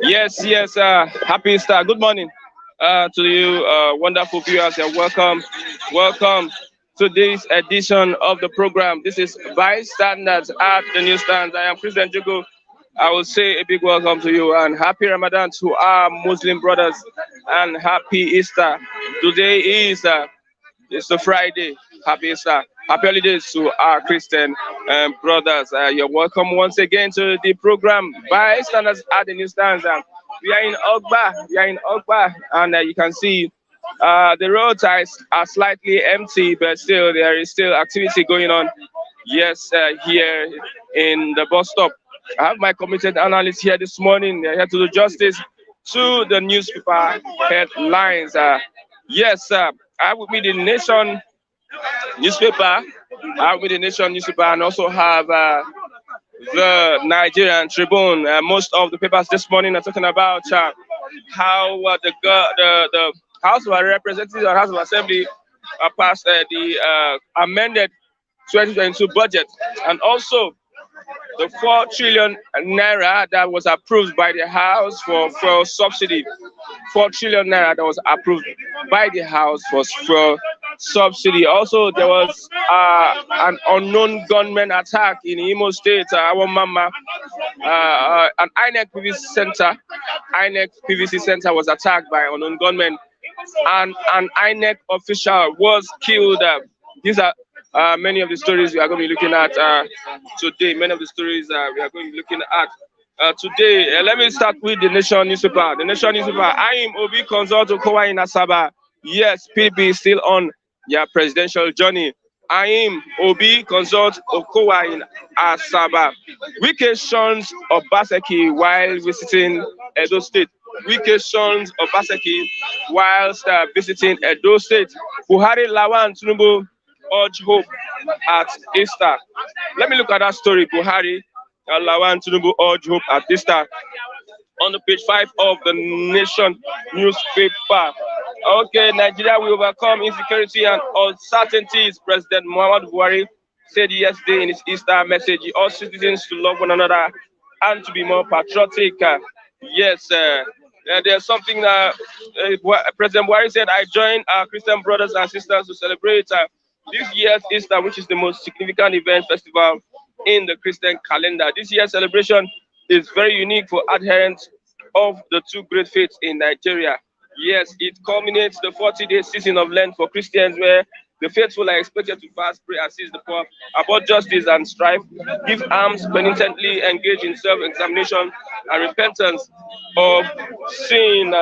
Yes, yes. Happy Easter. Good morning to you, wonderful viewers, and welcome to this edition of the program. This is Bystanders at the Newsstand. I am Christian Jugo. I will say a big welcome to you and happy Ramadan to our Muslim brothers and happy Easter. Today is it's a Friday. Happy Easter. Happy holidays to our Christian brothers. You're welcome once again to the program Bystanders at the Newsstand. We are in Ogba, and you can see the roads are slightly empty, but still there is still activity going on. Yes, here in the bus stop. I have my committed analysts here this morning. They're here to do justice to the newspaper headlines. Yes, I will be the Nation newspaper. I will be the Nation newspaper, and also have the Nigerian Tribune. Most of the papers this morning are talking about how the House of Representatives and House of Assembly passed the amended 2022 budget, and also the 4 trillion naira that was approved by the House for subsidy. 4 trillion naira that was approved by the House for subsidy. Also, there was an unknown gunman attack in Imo State. Our mama, an INEC PVC center was attacked by unknown gunmen, and an INEC official was killed. These are many of the stories we are going to be looking at today. Many of the stories we are going to be looking at today. Let me start with the Nation newspaper. The Nation newspaper. I am Obi Consult Okowa in Asaba. Yes, PDP is still on their presidential journey. I am Obi Consult Okowa in Asaba. Wike shuns Obaseki while visiting Edo State. Wike shuns Obaseki whilst visiting Edo State. Buhari Lawan Tinubu urge hope at Easter. Let me look at that story. Buhari Lawan Tinubu urge hope at Easter on the page 5 of the Nation newspaper. Okay, Nigeria will overcome insecurity and uncertainties. President Muhammadu Buhari said yesterday in his Easter message, all citizens to love one another and to be more patriotic. Yes, there's something that President Buhari said, I join our Christian brothers and sisters to celebrate this year's Easter, which is the most significant event festival in the Christian calendar. This year's celebration is very unique for adherents of the two great faiths in Nigeria. Yes, it culminates the 40-day season of Lent for Christians, where the faithful are expected to fast, pray, assist the poor, about justice and strife, give alms, penitently engage in self-examination and repentance of sin.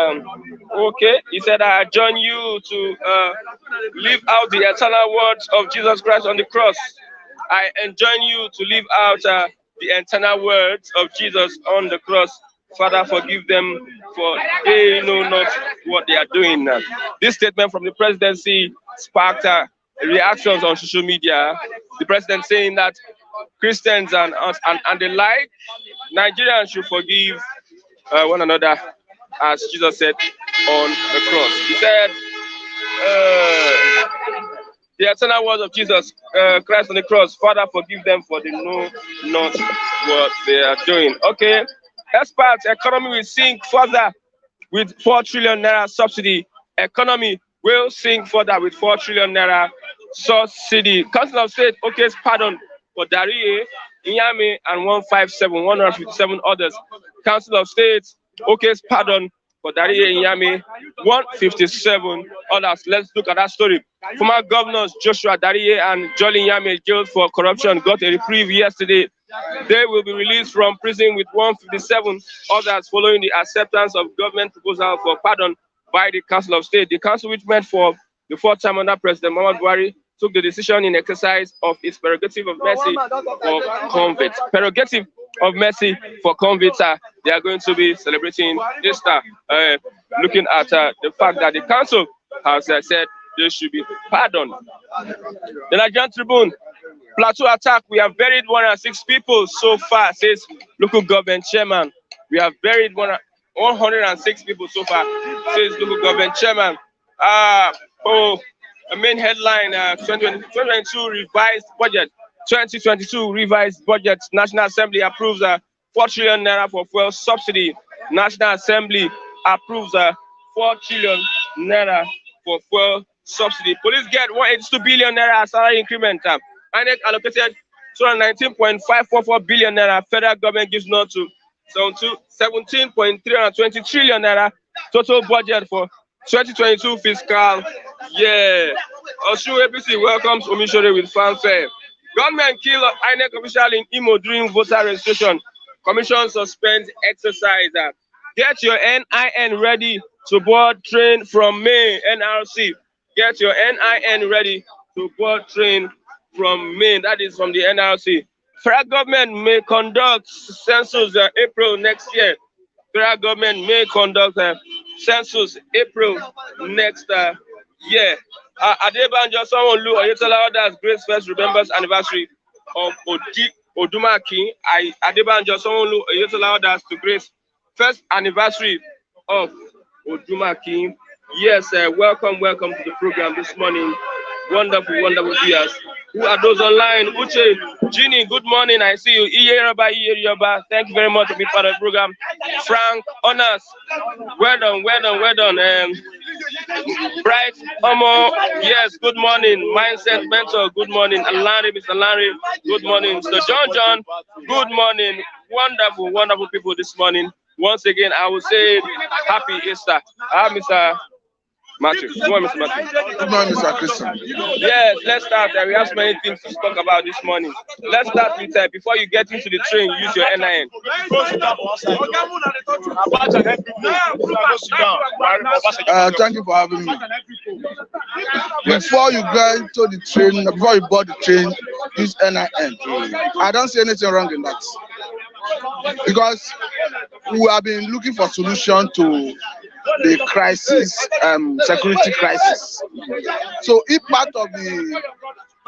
Okay, he said, I join you to live out the eternal words of Jesus Christ on the cross. I enjoin you to live out the eternal words of Jesus on the cross. Father, forgive them, for they know not what they are doing. This statement from the presidency sparked reactions on social media. The president saying that Christians and the like, Nigerians should forgive one another, as Jesus said on the cross. He said, the eternal words of Jesus Christ on the cross, Father, forgive them, for they know not what they are doing. Okay, experts, economy will sink further with 4 trillion naira subsidy. Economy will sink further with 4 trillion naira subsidy. Council of State, okay, pardon for Dariye, Inyame, and 157 others. Council of State, okay, pardon for Dariye, Inyame, 157 others. Let's look at that story. Former governors Joshua Dariye and Jolly Inyame, jailed for corruption, got a reprieve yesterday. They will be released from prison with 157 others following the acceptance of government proposal for pardon by the Council of State. The council, which met for the 4th time under President Muhammadu Buhari, took the decision in exercise of its prerogative of mercy for convicts. Prerogative of mercy for convicts. They are going to be celebrating Easter, looking at the fact that the council has said they should be pardoned. The Nigerian Tribune, Plateau attack, we have buried 106 people so far, says local government chairman. We have buried 106 people so far, says local government chairman. A main headline, 2022 revised budget. 2022 revised budget. National Assembly approves 4 trillion naira for fuel subsidy. National Assembly approves 4 trillion naira for fuel subsidy. Police get 182 billion naira salary increment. INEC allocated 219.544 billion naira. Federal government gives nod to 17.320 trillion naira total budget for 2022 fiscal year. Osun APC welcomes Omishore with fanfare. Government kill INEC official in Imo during voter registration. Commission suspends exercise. Get your NIN ready to board train from May. NRC. Get your NIN ready to board train from May. That is from the NRC. Federal government may conduct census April next year. Federal government may conduct census April next year. Adebanjo Sanwo-Olu Oyetola orders Grace First remembers anniversary of Odumaki. Adebanjo Sanwo-Olu Oyetola orders to Grace First anniversary of Odumaki. Yes, welcome to the program this morning. Wonderful viewers. Who are those online? Uche, Ginny, good morning. I see you. Iyeroba. Thank you very much for being part of the program. Frank, Honors, well done. Bright, Omo, yes, good morning. Mindset Mentor, good morning. Larry, Mr. Larry, good morning. Mr. John, good morning. Wonderful people this morning. Once again, I will say happy Easter. Mr. Matthew. Good morning, Mr. Matthew. Good morning, Mr. Christian. Yes, let's start. We have so many things to talk about this morning. Let's start with before you get into the train, use your NIN. Thank you for having me. Before you get into the train, before you board the train, use NIN. I don't see anything wrong in that. Because we have been looking for solution to the crisis, security crisis. So if part of the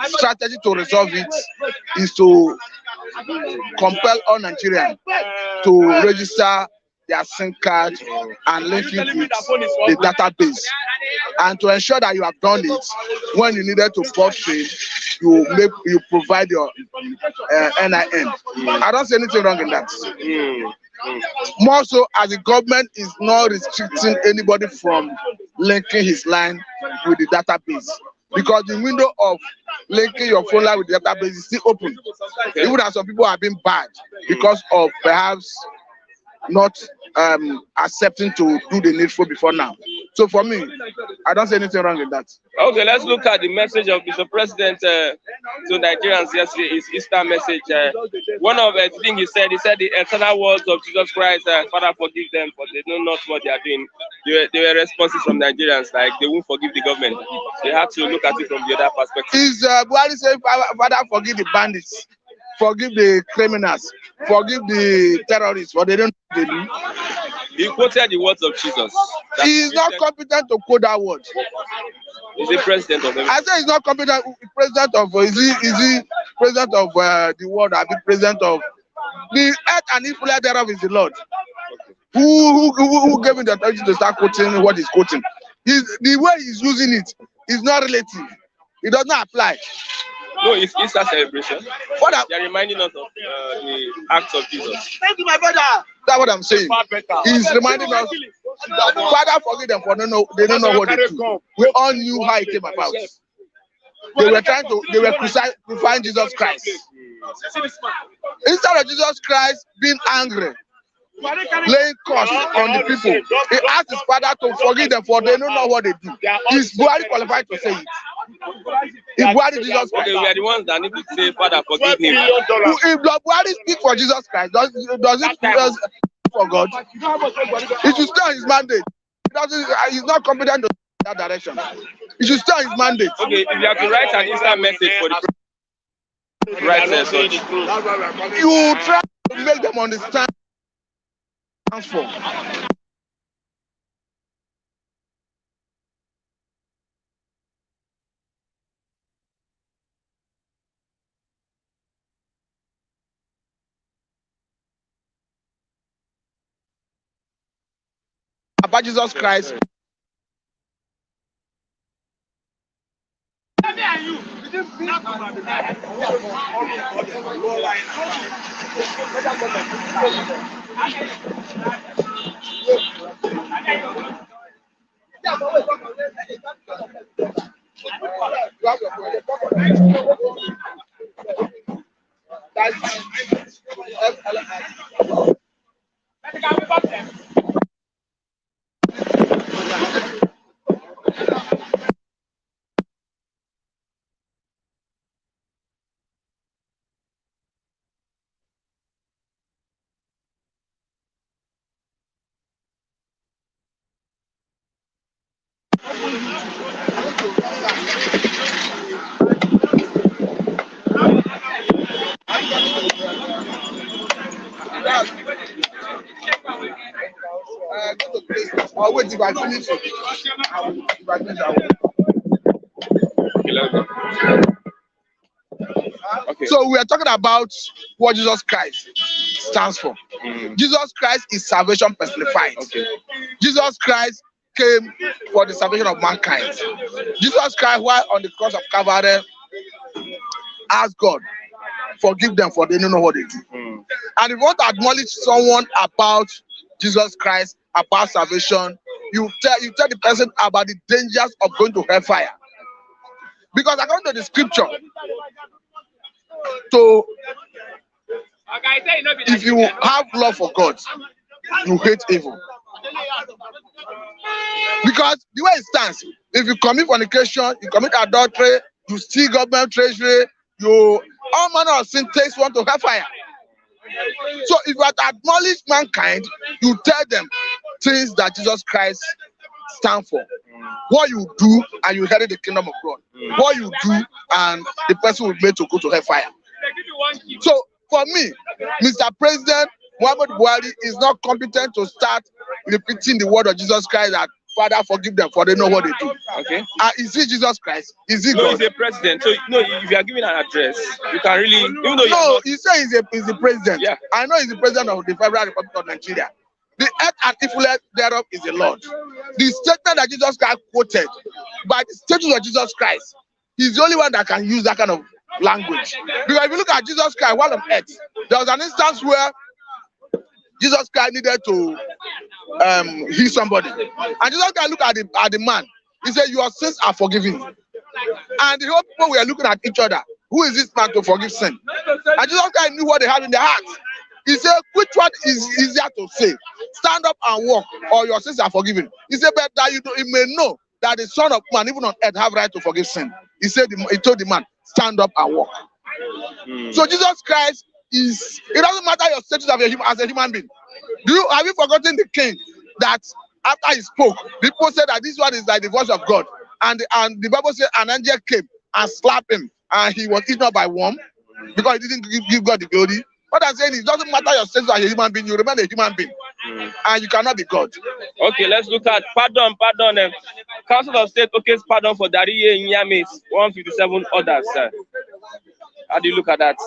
strategy to resolve it is to compel all Nigerians to register their SIM card and link it with the database, and to ensure that you have done it when you needed to board train, you provide your NIN. I don't see anything wrong in that. More so, as the government is not restricting anybody from linking his line with the database, because the window of linking your phone line with the database is still open. Even as some people have been banned because of perhaps not accepting to do the needful before now. So for me, I don't see anything wrong with that. Okay, let's look at the message of Mr. President to Nigerians yesterday. His Easter message. One of the things he said the eternal words of Jesus Christ, Father forgive them, for they know not what they are doing. They were responses from Nigerians, like they won't forgive the government. They have to look at it from the other perspective. Is Buhari saying, Father forgive the bandits, forgive the criminals, forgive the terrorists, what they don't do? He quoted the words of Jesus. He is not competent to quote that word. Is he president of everything? I say he's not competent. President of is he president of the world? I be president of the earth, and if thereof is the Lord. Who gave him the authority to start quoting what he's quoting? The way he's using it is not relative. It does not apply. No, it's Easter celebration. They're reminding us of the acts of Jesus. Thank you, my brother. That's what I'm saying. He's reminding us that Father forgive them, for they don't know what they do. We all knew how it came about. They were crucifying Jesus Christ. Instead of Jesus Christ being angry, laying curse on the people, he asked his Father to forgive them, for they don't know what they do. Is Buhari qualified to say it? If Buhari Jesus Christ, we are the ones that need to say, Father, forgive him. If Buhari speak for Jesus Christ, does it for God? He should stay on his mandate. He's not competent to that direction. He should stay on his mandate. Okay, if you have to write an Easter message for the right such. You try to make them understand. Transform. About Jesus Christ. I'll wait if I finish it. If I finish, I will. Okay, let's go. Okay. So we are talking about what Jesus Christ stands for. Jesus Christ is salvation personified. Okay. Jesus Christ came for the salvation of mankind. Jesus Christ, while on the cross of Calvary, asked God, forgive them for they don't know what they do. And if you want to acknowledge someone about Jesus Christ, about salvation, you tell the person about the dangers of going to hellfire. Because according to the scripture, if you have love for God, you hate evil. Because the way it stands, if you commit fornication, you commit adultery, you steal government treasury, you all manner of sin takes one to hellfire. So if you are to acknowledge mankind, you tell them things that Jesus Christ stands for. What you do and you inherit the kingdom of God. What you do and the person will be made to go to hellfire. So for me, Mr. President Muhammad Buhari is not competent to start repeating the word of Jesus Christ that Father forgive them for they know what they do. Okay. Is he Jesus Christ? Is he No, God? he's a president. So if you are giving an address, you can really even though No, he said he's the president. Yeah. I know he's the president of the Federal Republic of Nigeria. The earth and influence thereof is the Lord. The statement that Jesus Christ quoted by the status of Jesus Christ, he's the only one that can use that kind of language. Because if you look at Jesus Christ while on earth, there was an instance where Jesus Christ needed to heal somebody. And Jesus Christ looked at the man. He said, your sins are forgiven. And the whole people were looking at each other. Who is this man to forgive sin? And Jesus Christ knew what they had in their hearts. He said, which one is easier to say? Stand up and walk, or your sins are forgiven. He said, but that you may know that the Son of Man, even on earth, have right to forgive sin. He said, he told the man, stand up and walk. So Jesus Christ it doesn't matter your status as a human being. Have you forgotten the king that after he spoke, people said that this one is like the voice of God, and the Bible said an angel came and slapped him, and he was eaten up by worm because he didn't give God the glory. What I'm saying is, it doesn't matter your status as a human being, you remain a human being, and you cannot be God. Okay, let's look at pardon. Council of State okays pardon for Dariye Nyame's 157 others. How do you look at that?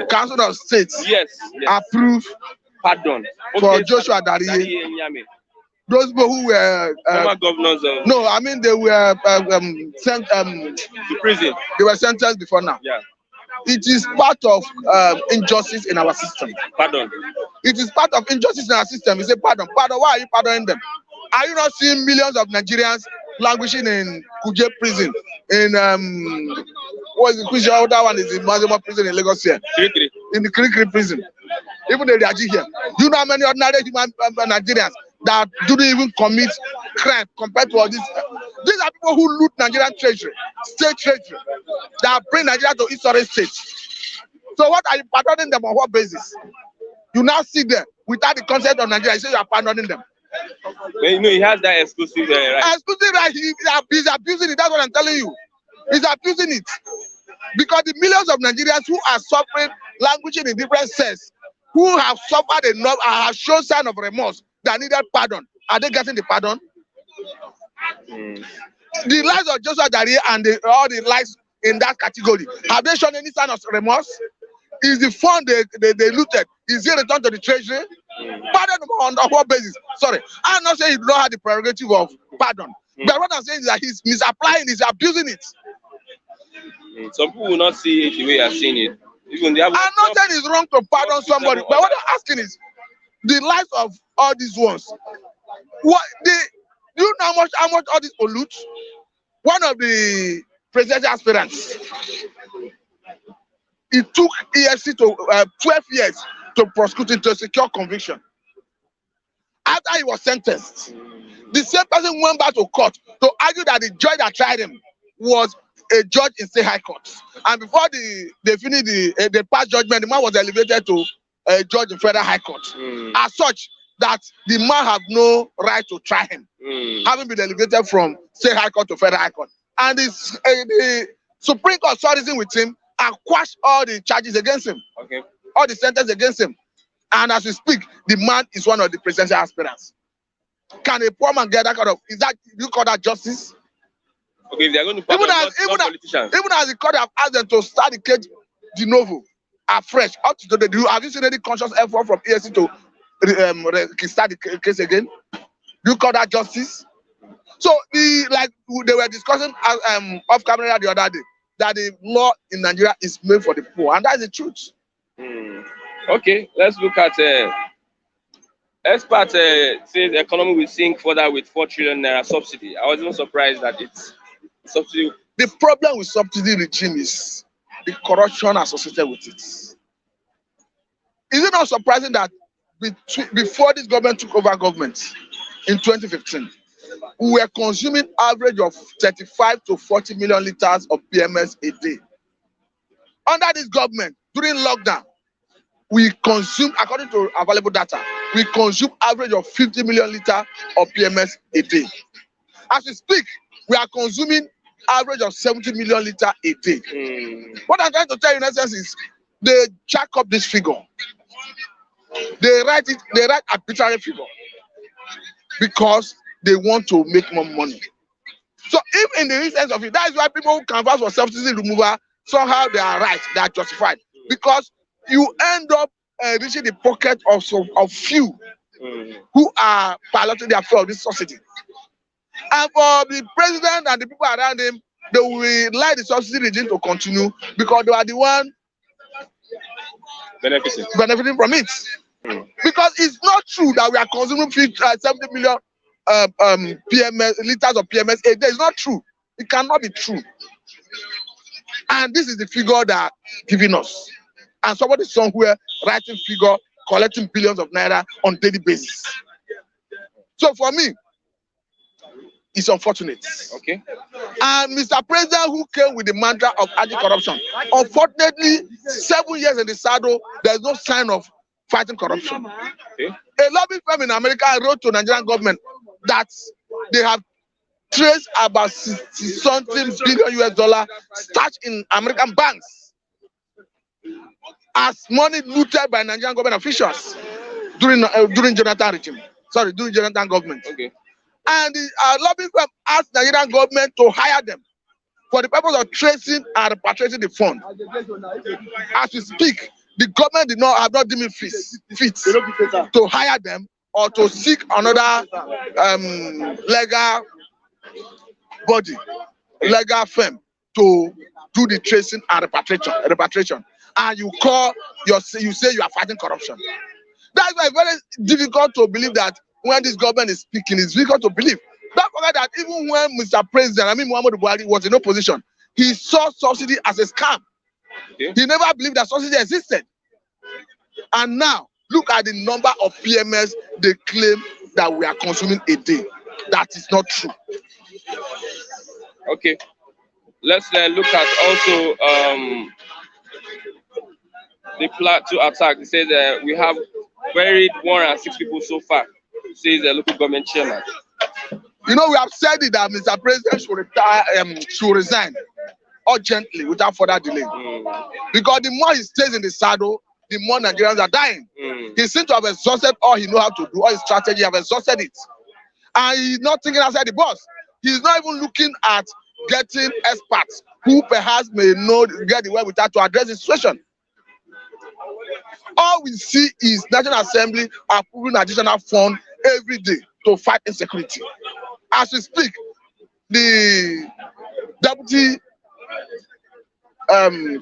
Council of State yes. approve pardon for Joshua Dariye Nyame. Those people who were former governors of no, I mean they were sent to prison. They were sentenced before now. Yeah. It is part of injustice in our system. Pardon. It is part of injustice in our system. You say pardon. Pardon. Why are you pardoning them? Are you not seeing millions of Nigerians languishing in Kuje prison? In what is the Kuje? Other one is the maximum prison in Lagos here. In the Kirikiri prison. Even the Raji here. Do you know how many ordinary human Nigerians that don't even commit crime compared to all this? These are people who loot Nigerian treasury, state treasury, that bring Nigeria to historic state. So what are you pardoning them on what basis? You now sit there without the consent of Nigeria, you say you are pardoning them. Well, you know, he has that exclusive right. Exclusive right, he's abusing it, that's what I'm telling you. He's abusing it. Because the millions of Nigerians who are suffering, languishing in different cells, who have suffered enough and have shown sign of remorse that needed pardon, are they getting the pardon? The lives of Joshua Dariye and all the lives in that category, have they shown any sign of remorse? Is the fund they looted, is it returned to the treasury? Pardon on what basis? Sorry, I'm not saying he don't have the prerogative of pardon, but what I'm saying is that he's misapplying, he's abusing it. Some people will not see it the way you are seeing it. Even they have. I'm not saying it's wrong to pardon somebody, but what I'm asking is the lives of all these ones. What they do you know how much all this pollute? One of the presidential aspirants, it took EFC to 12 years to prosecute him to secure conviction. After he was sentenced, the same person went back to court to argue that the judge that tried him was a judge in state high court. And before they finished the past judgment, the man was elevated to a judge in federal high court. As such, that the man have no right to try him, having been elevated from state high court to federal high court. And the Supreme Court saw reason with him and quashed all the charges against him, all the sentences against him. And as we speak, the man is one of the presidential aspirants. Can a poor man get that kind of? Is that you call that justice? Okay, if they are going to pardon even as the court have asked them to start the case de novo, afresh, up to today, have you seen any conscious effort from ESC to start the case again? Do you call that justice? So like they were discussing off camera the other day that the law in Nigeria is made for the poor, and that's the truth. Okay, let's look at experts say the economy will sink further with 4 trillion naira subsidy. I was even surprised that it's subsidy. The problem with subsidy regime is the corruption associated with it. Is it not surprising that before this government took over government in 2015, we were consuming average of 35 to 40 million liters of PMS a day? Under this government, during lockdown, we consume, according to available data, we consume average of 50 million liters of PMS a day. As we speak, we are consuming average of 70 million liters a day. What I'm trying to tell you in essence is they jack up this figure. They write arbitrary figure because they want to make more money. So if in the instance of it, that is why people who canvass for subsidy removal, somehow they are right, they are justified. Because you end up reaching the pocket of few who are piloting the affair of this subsidy. And for the president and the people around him, they will like the subsidy regime to continue because they are the one benefiting from it. Because it's not true that we are consuming 70 million PMS liters of PMS a day. It's not true. It cannot be true. And this is the figure that are giving us. And somebody somewhere writing figure, collecting billions of naira on daily basis. So for me, it's unfortunate. Okay. And Mr. President, who came with the mantra of anti-corruption, unfortunately, 7 years in the saddle, there's no sign of fighting corruption. Okay. A lobby firm in America wrote to Nigerian government that they have traced about 60-something billion US stashed in American banks as money looted by Nigerian government officials during Jonathan regime. Sorry, during Jonathan government. Okay. And the lobby firm asked Nigerian government to hire them for the purpose of tracing and repatriating the fund. As we speak, the government have not deemed fit to hire them or to seek another legal body, legal firm to do the tracing and repatriation. And you say you are fighting corruption. That's why it's very difficult to believe that when this government is speaking, it's difficult to believe. Don't forget that even when Mr. President, Muhammadu Buhari was in opposition, he saw subsidy as a scam. Okay. He never believed that subsidy existed. And now, look at the number of PMS they claim that we are consuming a day. That is not true. Okay. Let's look at also the plot to attack. It says we have buried 106 people so far, says the local government chairman. You know, we have said it that Mr. President should resign urgently without further delay. Because the more he stays in the saddle, the more Nigerians are dying. He seems to have exhausted all he knows how to do, all his strategy, have exhausted it. And he's not thinking outside the box. He's not even looking at getting experts who perhaps may get the wherewithal to address the situation. All we see is National Assembly approving additional fund every day to fight insecurity. As we speak, the deputy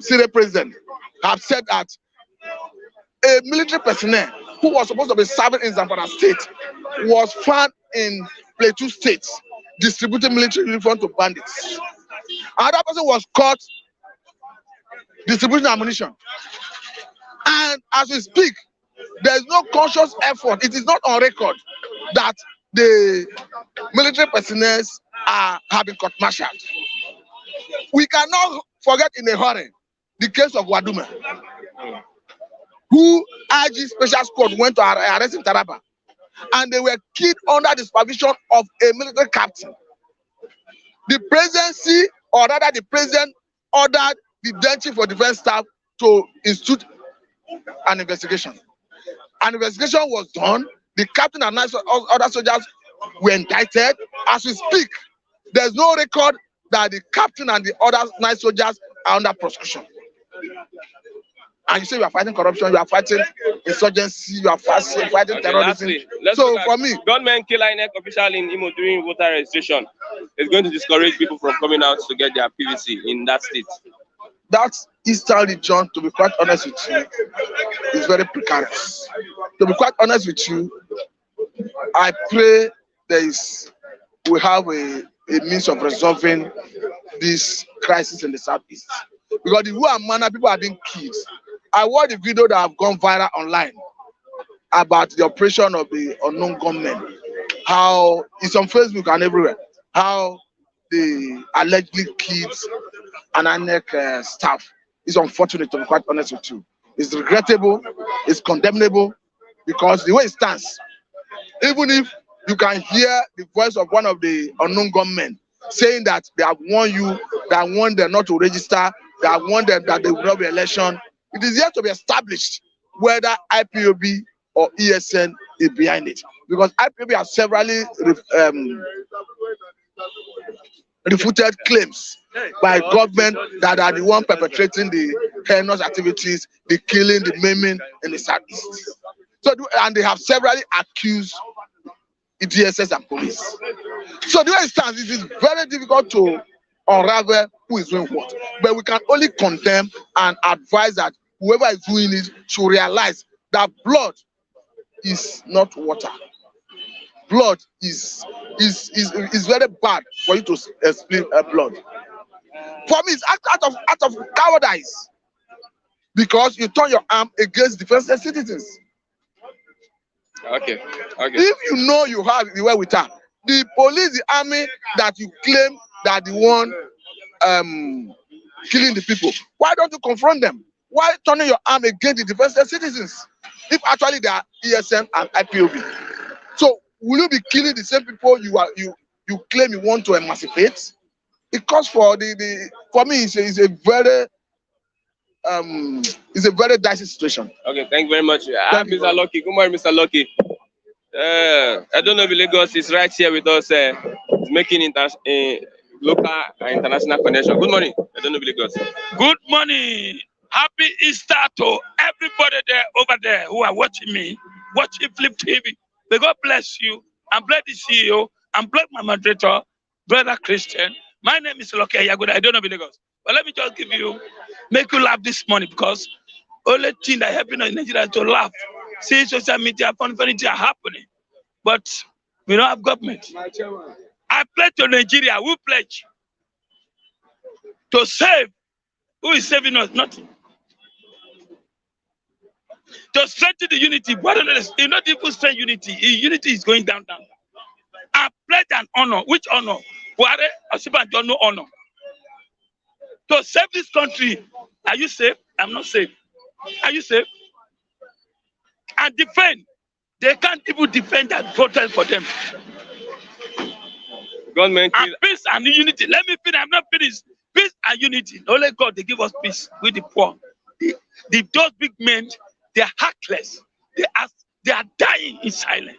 Senate president have said that a military personnel who was supposed to be serving in Zamfara State was found in Plateau State distributing military uniform to bandits. Another person was caught distributing ammunition. And as we speak, there is no conscious effort. It is not on record that the military personnel have been court-martialed. We cannot forget in a hurry the case of Wadume, who IG Special Squad went to arrest in Taraba, and they were killed under the supervision of a military captain. The presidency, or rather the president, ordered the then chief of defense staff to institute an investigation. An investigation was done. The captain and other soldiers were indicted. As we speak, there's no record that the captain and the other 9 soldiers are under prosecution. And you say you are fighting corruption, you are fighting insurgency, you are fighting terrorism. Lastly, so for me, gunmen kill INEC official in Imo during voter registration. It's going to discourage people from coming out to get their PVC in that state. That Eastern region, to be quite honest with you, is very precarious. To be quite honest with you, I pray we have a means of resolving this crisis in the southeast. Because the way and manner people are being killed. I watched the video that have gone viral online about the operation of the unknown gunmen. How it's on Facebook and everywhere. How they allegedly killed an INEC staff. It's unfortunate, to be quite honest with you. It's regrettable, it's condemnable, because the way it stands, even if you can hear the voice of one of the unknown gunmen saying that they have warned you, that warned them not to register, that warned them that there will not be election, it is yet to be established whether IPOB or ESN is behind it. Because IPOB has severally refuted claims by government that are the one perpetrating the heinous activities, the killing, the maiming in the southeast. So, and they have severally accused the DSS and police. So the way it stands, it is very difficult to unravel who is doing what. But we can only condemn and advise that whoever is doing it should realize that blood is not water. Blood is very bad for you to spill blood. For me, it's out of cowardice, because you turn your arm against defenseless citizens. Okay. If you know you have the way with her, the police, the army that you claim that the one killing the people, why don't you confront them? Why turning your arm against the defenseless citizens? If actually they are ESN and IPOB. So will you be killing the same people you claim you want to emancipate? It calls for for me it's a very dicey situation. Okay, thank you very much. Mr. Lucky. Good morning, Mr. Lucky. I don't know if Lagos is right here with us, making local and international connection. Good morning. I don't know if Lagos. Good morning. Happy Easter to everybody there over there who are watching me, watching Flip TV. May God bless you and bless the CEO and bless my moderator, Brother Christian. My name is Lucky Ayagoda. I don't know Lagos. But let me just make you laugh this morning, because only thing that happened in Nigeria is to laugh. See social media, funny things are happening. But we don't have government. I pledge to Nigeria. Who pledge? To save. Who is saving us? Nothing. To strengthen the unity. You not even strengthen unity. Unity is going down. I pledge an honor. Which honor? Buhari, Osiba don't know honor. To save this country. Are you safe? I'm not safe. Are you safe? And defend. They can't even defend that protest for them. Government and peace and unity. Let me finish. I'm not finished. Peace and unity. Only God, they give us peace with the poor. Those big men, they are heartless. They are dying in silence.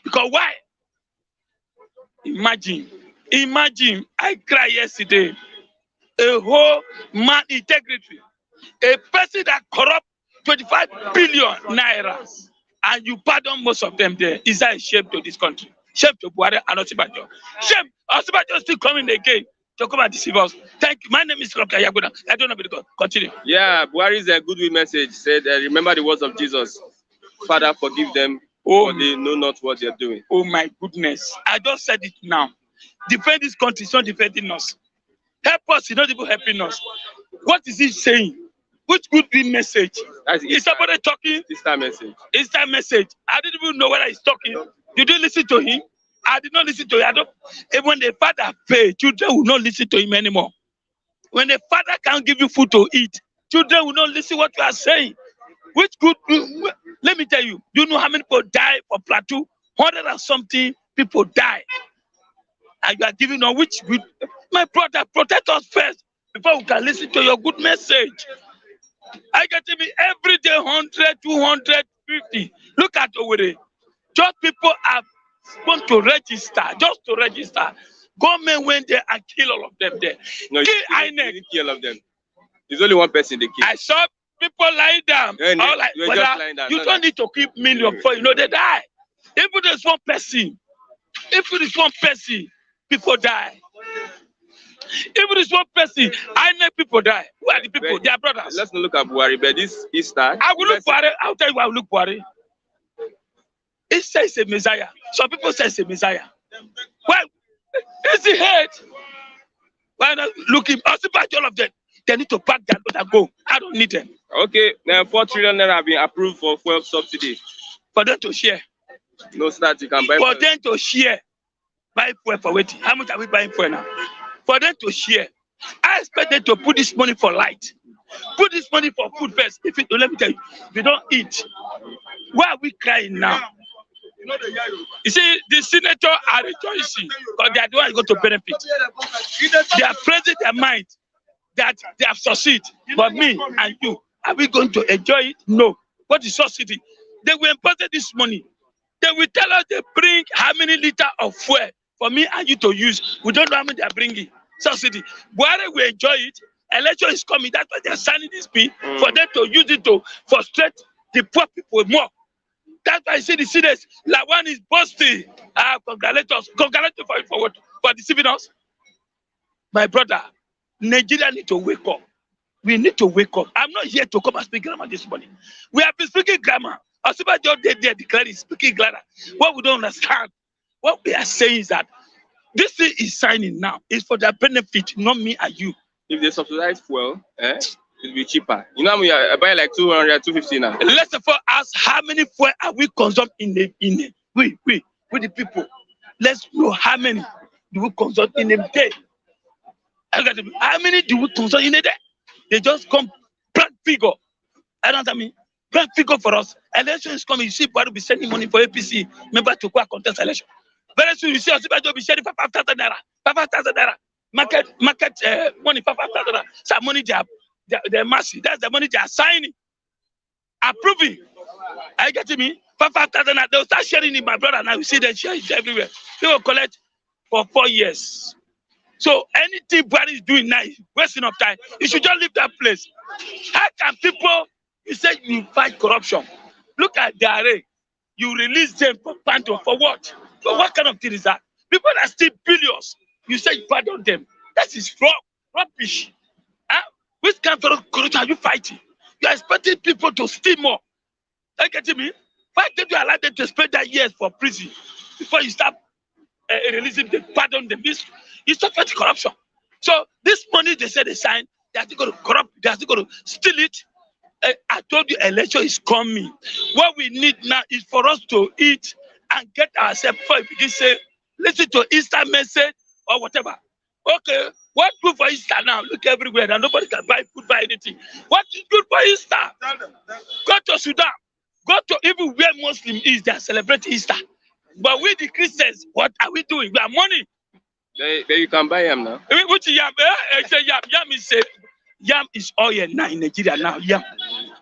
Because why? Imagine, I cried yesterday. A whole man integrity. A person that corrupt 25 billion naira. And you pardon most of them there. Is that a shame to this country? Shame to Buhari and Osibajo. Shame. Osibajo still coming again. to come and deceive us. Thank you. My name is Dr. Yagoda. I don't know because continue. Yeah, Buhari's a goodwill message said, remember the words of Jesus. Father, forgive them, Oh, for they know not what they're doing. Oh my goodness. I just said it now. Defend this country, it's not defending us. Help us, it's not even helping us. What is he saying? Which goodwill message? Is somebody talking? It's that message. It's that message. I didn't even know whether he's talking. Did you listen to him? I did not listen to him. Even when the father pays, children will not listen to him anymore. When the father can't give you food to eat, children will not listen to what you are saying. Which good, let me tell you, do you know how many people die for Plateau? 100 and something people die. And you are giving on which good, my brother, protect us first before we can listen to your good message. I get to be every day 100, 250. Look at Owerri. Just people are going to register, just to register. Government went there and kill all of them there. No, you didn't kill all of them. There's only one person they killed. I saw people lying down. Yeah, like, just lying down. You don't need to keep million for they die. If there's one person, people die. If it is one person, I know people die. Who are the people? They are brothers. Let's not look at Buhari, but this Easter. I will look Buhari. I'll tell you why I will look Buhari. It says a Messiah. Some people say it's a Messiah. Well, it's the head. Why not look him? I'll see all of them. They need to pack that and go. I don't need them. Okay, now 4 trillion naira have been approved for fuel subsidy. For them to share. No start, you can buy. For them to share. Buy fuel for waiting. How much are we buying fuel now? For them to share. I expect them to put this money for light. Put this money for food first. Let me tell you, if you don't eat, why are we crying now? You see, the senators are rejoicing because they are the ones going to benefit. They are praising their mind that they have succeeded. But me and you, are we going to enjoy it? No. What is subsidy? They will impose this money. They will tell us they bring how many liters of fuel for me and you to use. We don't know how many they are bringing. Subsidy. Buhari will enjoy it. Election is coming. That's why they are signing this bill for them to use it to frustrate the poor people more. That's why I see the citizens. Lawan is boasting. Congratulations. Congratulations for what? For deceiving us. My brother, Nigeria need to wake up. We need to wake up. I'm not here to come and speak grammar this morning. We have been speaking grammar. Osibajo they declared is speaking grammar. What we don't understand, what we are saying is that this thing is signing now is for their benefit, not me and you. If they subsidize fuel, it'll be cheaper. You know, we are buying like 200, 250 now. Let's first ask how many fuel are we consume we the people. Let's know how many do we consume in a day. How many do we consume in a day? They just come black figure. I don't know what I mean. Black figure for us. Election is coming. You see, Buhari will be sending money for APC member to go and contest election. Very soon you see Osibajo will be sharing 5,000 naira. 5,000 naira. Market money 5,000 naira. So money they're massive. That's the money they are signing. Approving. Are you getting me? 5,000 naira. They'll start sharing it, my brother. Now you see them share it everywhere. They will collect for 4 years. So anything Buhari is doing now is wasting of time. You should just leave that place. How can people, you say you fight corruption? Look at Dare. You release them for pardon. For what? For what kind of thing is that? People that steal billions, you say you pardon them. That is wrong. Rubbish. Huh? Which kind of corruption are you fighting? You are expecting people to steal more. Are you getting me? Why did you allow them to spend that years for prison before you start releasing them, pardon them? It's not fighting corruption. So this money they said they signed, they are still going to corrupt, they are still going to steal it. I told you election is coming. What we need now is for us to eat and get ourselves before we begin say, listen to Easter message or whatever. Okay, what's good for Easter now? Look everywhere and nobody can buy food, buy anything. What is good for Easter? Go to Sudan. Go to even where Muslim is, they are celebrating Easter. But we the Christians, what are we doing? We are money. Then you can buy yam now. Which yam? Yam is oil now in Nigeria now. Yam.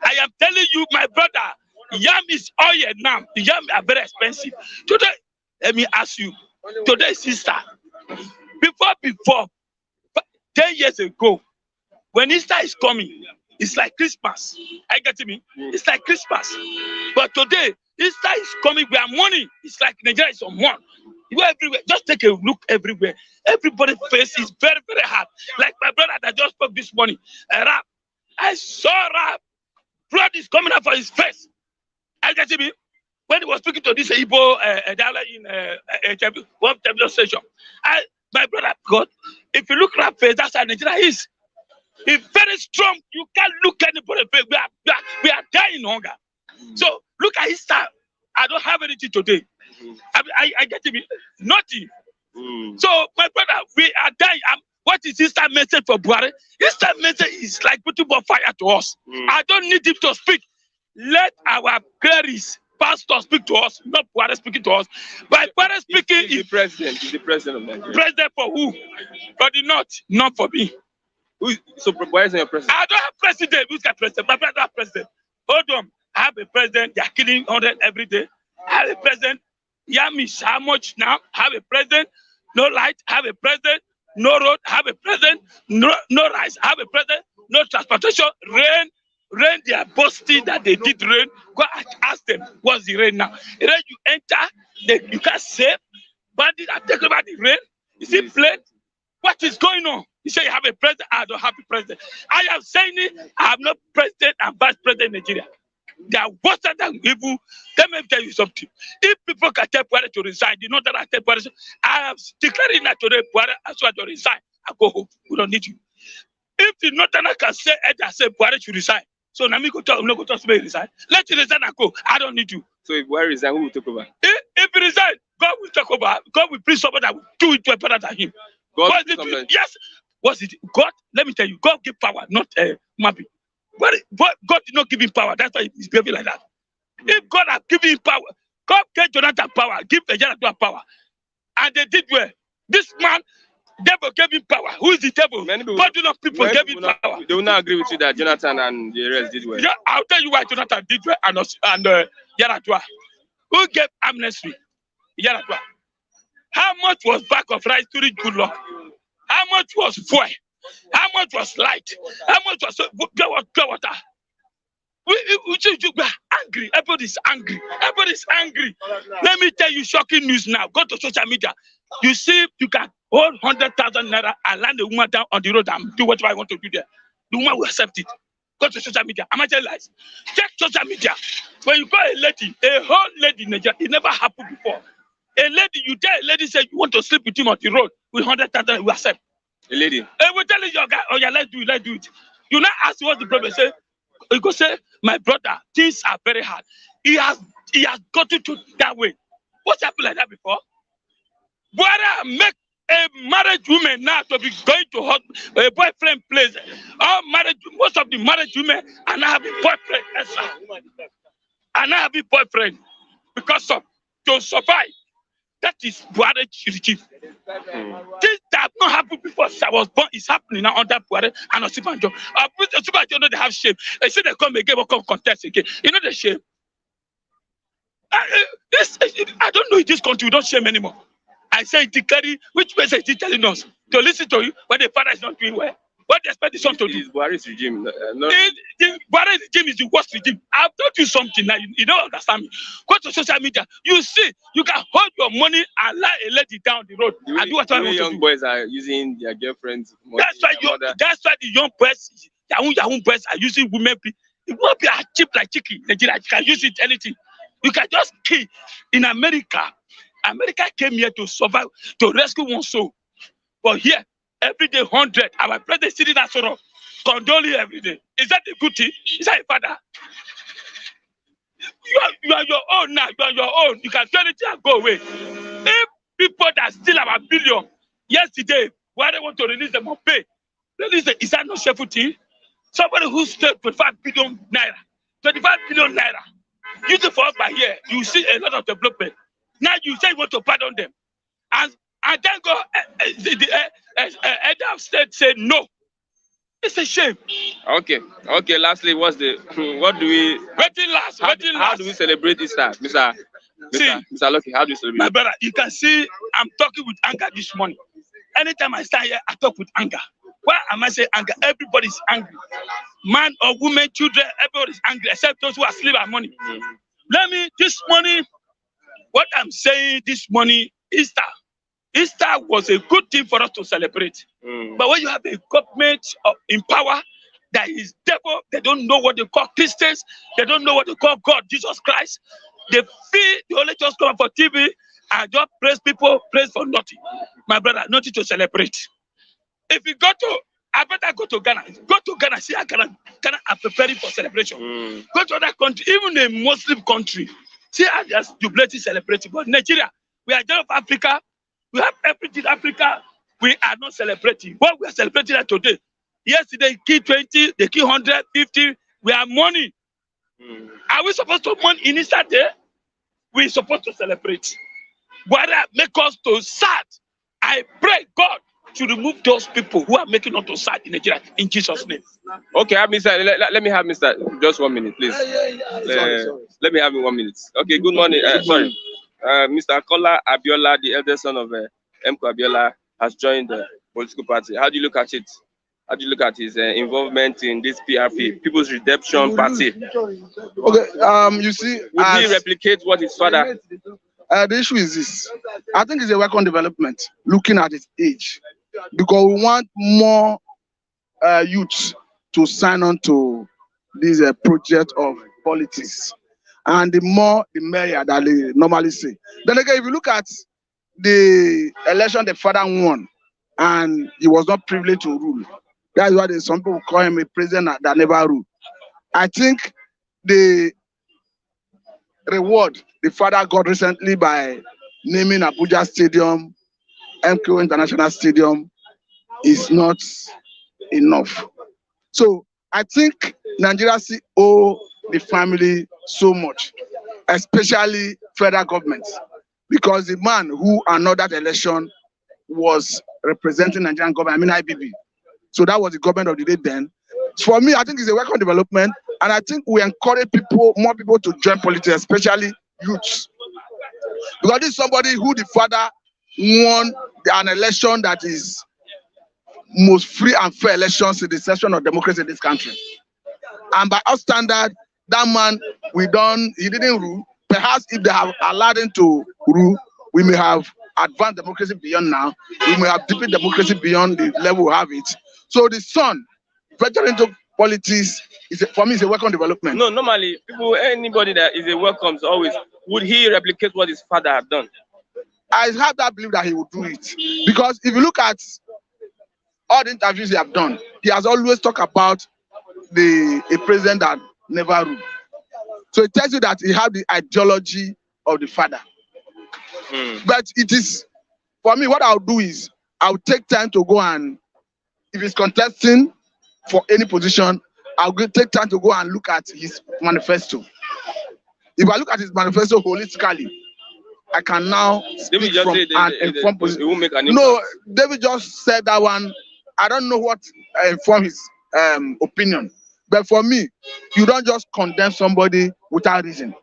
I am telling you, my brother, yam is oil now. Yam are very expensive. Today, let me ask you. Today is Easter. Before 10 years ago, when Easter is coming, it's like Christmas. I get me? It's like Christmas. But today, Easter is coming. We are money. It's like Nigeria is on one. You go everywhere. Just take a look everywhere. Everybody's face is very, very hard. Like my brother that just spoke this morning, a rap. I saw rap. Blood is coming out of his face. I get me when he was speaking to this Igbo dialogue in one television station. My brother, God, if you look rap face, that's how Nigeria is. It's very strong. You can't look anybody face. We are dying hunger. So look at his style. I don't have anything today. I get it. Nothing. So my brother, we are dying. What is his time message for Buhari? His time message is like putting more fire to us. I don't need him to speak. Let our clerics, pastors speak to us, not Buhari speaking to us. But Buhari speaking is the president. He's the president of Nigeria. President for who? For the North, not for me. So why isn't your president? I don't have president. Who's got president? My brother have president. Hold on. I have a president. They are killing 100 every day. I have a president. Yamish, how much now? I have a president. No light. I have a president. No road. I have a president. No rice. I have a president. No transportation. Rain. They are boasting that they did rain. Go ask them. What's the rain now? The rain you enter, you can't save. Bandits are taking about the rain. You see plain? What is going on? You say you have a president. I don't have a president. I am saying it. I have no president and vice president in Nigeria. They are worse than evil. Let me tell you something. If people can tell Buhari to resign, you know that I tell Buhari, I am declaring that today, Buhari, as well to resign. I go home. We don't need you. If the Northerner can say, Buhari should resign. So now me go talk, I'm not going to talk to me resign. Let you resign and go. I don't need you. So if Buhari resign, who will take over? If he resign, God will take over. God will bring somebody that will do it better than him. Yes. What's it? God, let me tell you, God give power, not Mappy. But God did not give him power. That's why he's behaving like that. If God had given him power, God gave Jonathan power, give Jonathan power. And they did well. This man, devil gave him power. Who is the devil? God do not people gave him power. They will not agree with you that Jonathan and the rest did well. Yeah, I'll tell you why Jonathan did well and Yaradua. Who gave amnesty? Yaradua. How much was bag of rice during good luck? How much was fuel? How much was light? How much was pure water? We are angry. Everybody's angry. Everybody's angry. Let me tell you shocking news now. Go to social media. You see, you can hold 100,000 naira and land a woman down on the road and do whatever I want to do there. The woman will accept it. Go to social media. Am I telling lies? Check social media. When you call a lady, a whole lady in Nigeria, it never happened before. A lady, you tell a lady, say you want to sleep with him on the road with 100,000, we accept. A lady. And we tell your guy, oh yeah, let's do it. You now ask what's the problem. Say, you go say, my brother, things are very hard. He has gotten to that way. What's happened like that before? Brother, make a married woman now to be going to a boyfriend place. Most of the married women are now having boyfriend. Are now having boyfriend because of to survive. That is Buhari regime. Things that have not happened before I was born is happening now under Buhari and Osibanjo. Osibanjo know they have shame. They say they come again, but come contest again. You know the shame. I don't know in this country we don't shame anymore. I say declaring which person is telling us to listen to you when the father is not doing well. What do you expect the son to do? It's Buhari's regime. Buhari's regime is the worst regime. I've told you something now. You don't understand me. Go to social media. You see, you can hold your money and lie a lady down the road and do whatever you want to do. Young boys are using their girlfriends' money. That's why the young boys, Yahoo boys are using women. It won't be cheap like chicken. Nigeria, you can use it anything. You can just kill. In America, America came here to survive, to rescue one soul. But here, every day 100. Our president sitting that sort of condoling every day. Is that a good thing? Is that a father? You are your own now. You are your own. You can do anything and go away. If people that steal our billion yesterday, why they want to release them or pay? Release them. Is that not shameful thing? Somebody who stole 25 billion naira. 25 billion naira. Use it for us by here. You see a lot of development. Now you say you want to pardon them. And then go, the head of state said no. It's a shame. Okay. Lastly, what do we? How do we celebrate Easter, Mr. Lucky? How do you celebrate? My brother, you can see I'm talking with anger this morning. Anytime I stand here, I talk with anger. Why am I saying anger? Everybody's angry. Man or woman, children, everybody's angry except those who are sleeping at money. This morning, what I'm saying this morning Easter. Easter was a good thing for us to celebrate. But when you have a government in power that is devil, they don't know what they call Christians, they don't know what they call God, Jesus Christ. They feel they only just come for TV and just praise people, praise for nothing. My brother, nothing to celebrate. If you go to, I better go to Ghana. Go to Ghana, see how Ghana are preparing for celebration. Go to other country, even a Muslim country, see how they're jubilating, celebrating. But Nigeria, we are of Africa, we have everything Africa, we are not celebrating. What we are celebrating today, yesterday, key 20, they key 150, we are mourning. Are we supposed to mourn in Easter Day? We're supposed to celebrate. Whether make us to sad, I pray God to remove those people who are making us to sad in Nigeria in Jesus' name. Okay, Mr. Let me have Mr. Just 1 minute, please. Sorry. Let me have 1 minute. Okay, good morning. Sorry. Mr. Kola Abiola, the eldest son of Mko Abiola, has joined the political party. How do you look at it? How do you look at his involvement in this PRP, People's Redemption Party? Okay, you see, would he replicate what his father? The issue is this. I think it's a welcome development, looking at his age, because we want more youths to sign on to this project of politics. And the more, the merrier, that they normally say. Then again, if you look at the election the father won, and he was not privileged to rule, that's why some people call him a president that never ruled. I think the reward the father got recently by naming Abuja Stadium, MKO International Stadium, is not enough. So I think Nigeria owe the family so much, especially federal government, because the man who announced that election was representing Nigerian government, I mean IBB. So that was the government of the day then. For me, I think it's a welcome development, and I think we encourage more people to join politics, especially youths. Because this is somebody who the father won an election that is most free and fair elections in the session of democracy in this country. And by our standard, that man, he didn't rule. Perhaps if they have allowed him to rule, we may have advanced democracy beyond now. We may have deepened democracy beyond the level we have it. So the son, venturing into politics, for me, is a welcome development. No, normally, anybody that is a welcome, always, would he replicate what his father had done? I have that belief that he would do it. Because if you look at all the interviews he has done, he has always talked about a president that never ruled. So it tells you that he had the ideology of the father. But it is, for me, what I'll do is, I'll take time to go and, if he's contesting for any position, I'll take time to go and look at his manifesto. If I look at his manifesto holistically, I can now speak from an informed position. No, David just said that one. I don't know what informed his opinion. But for me, you don't just condemn somebody without reason.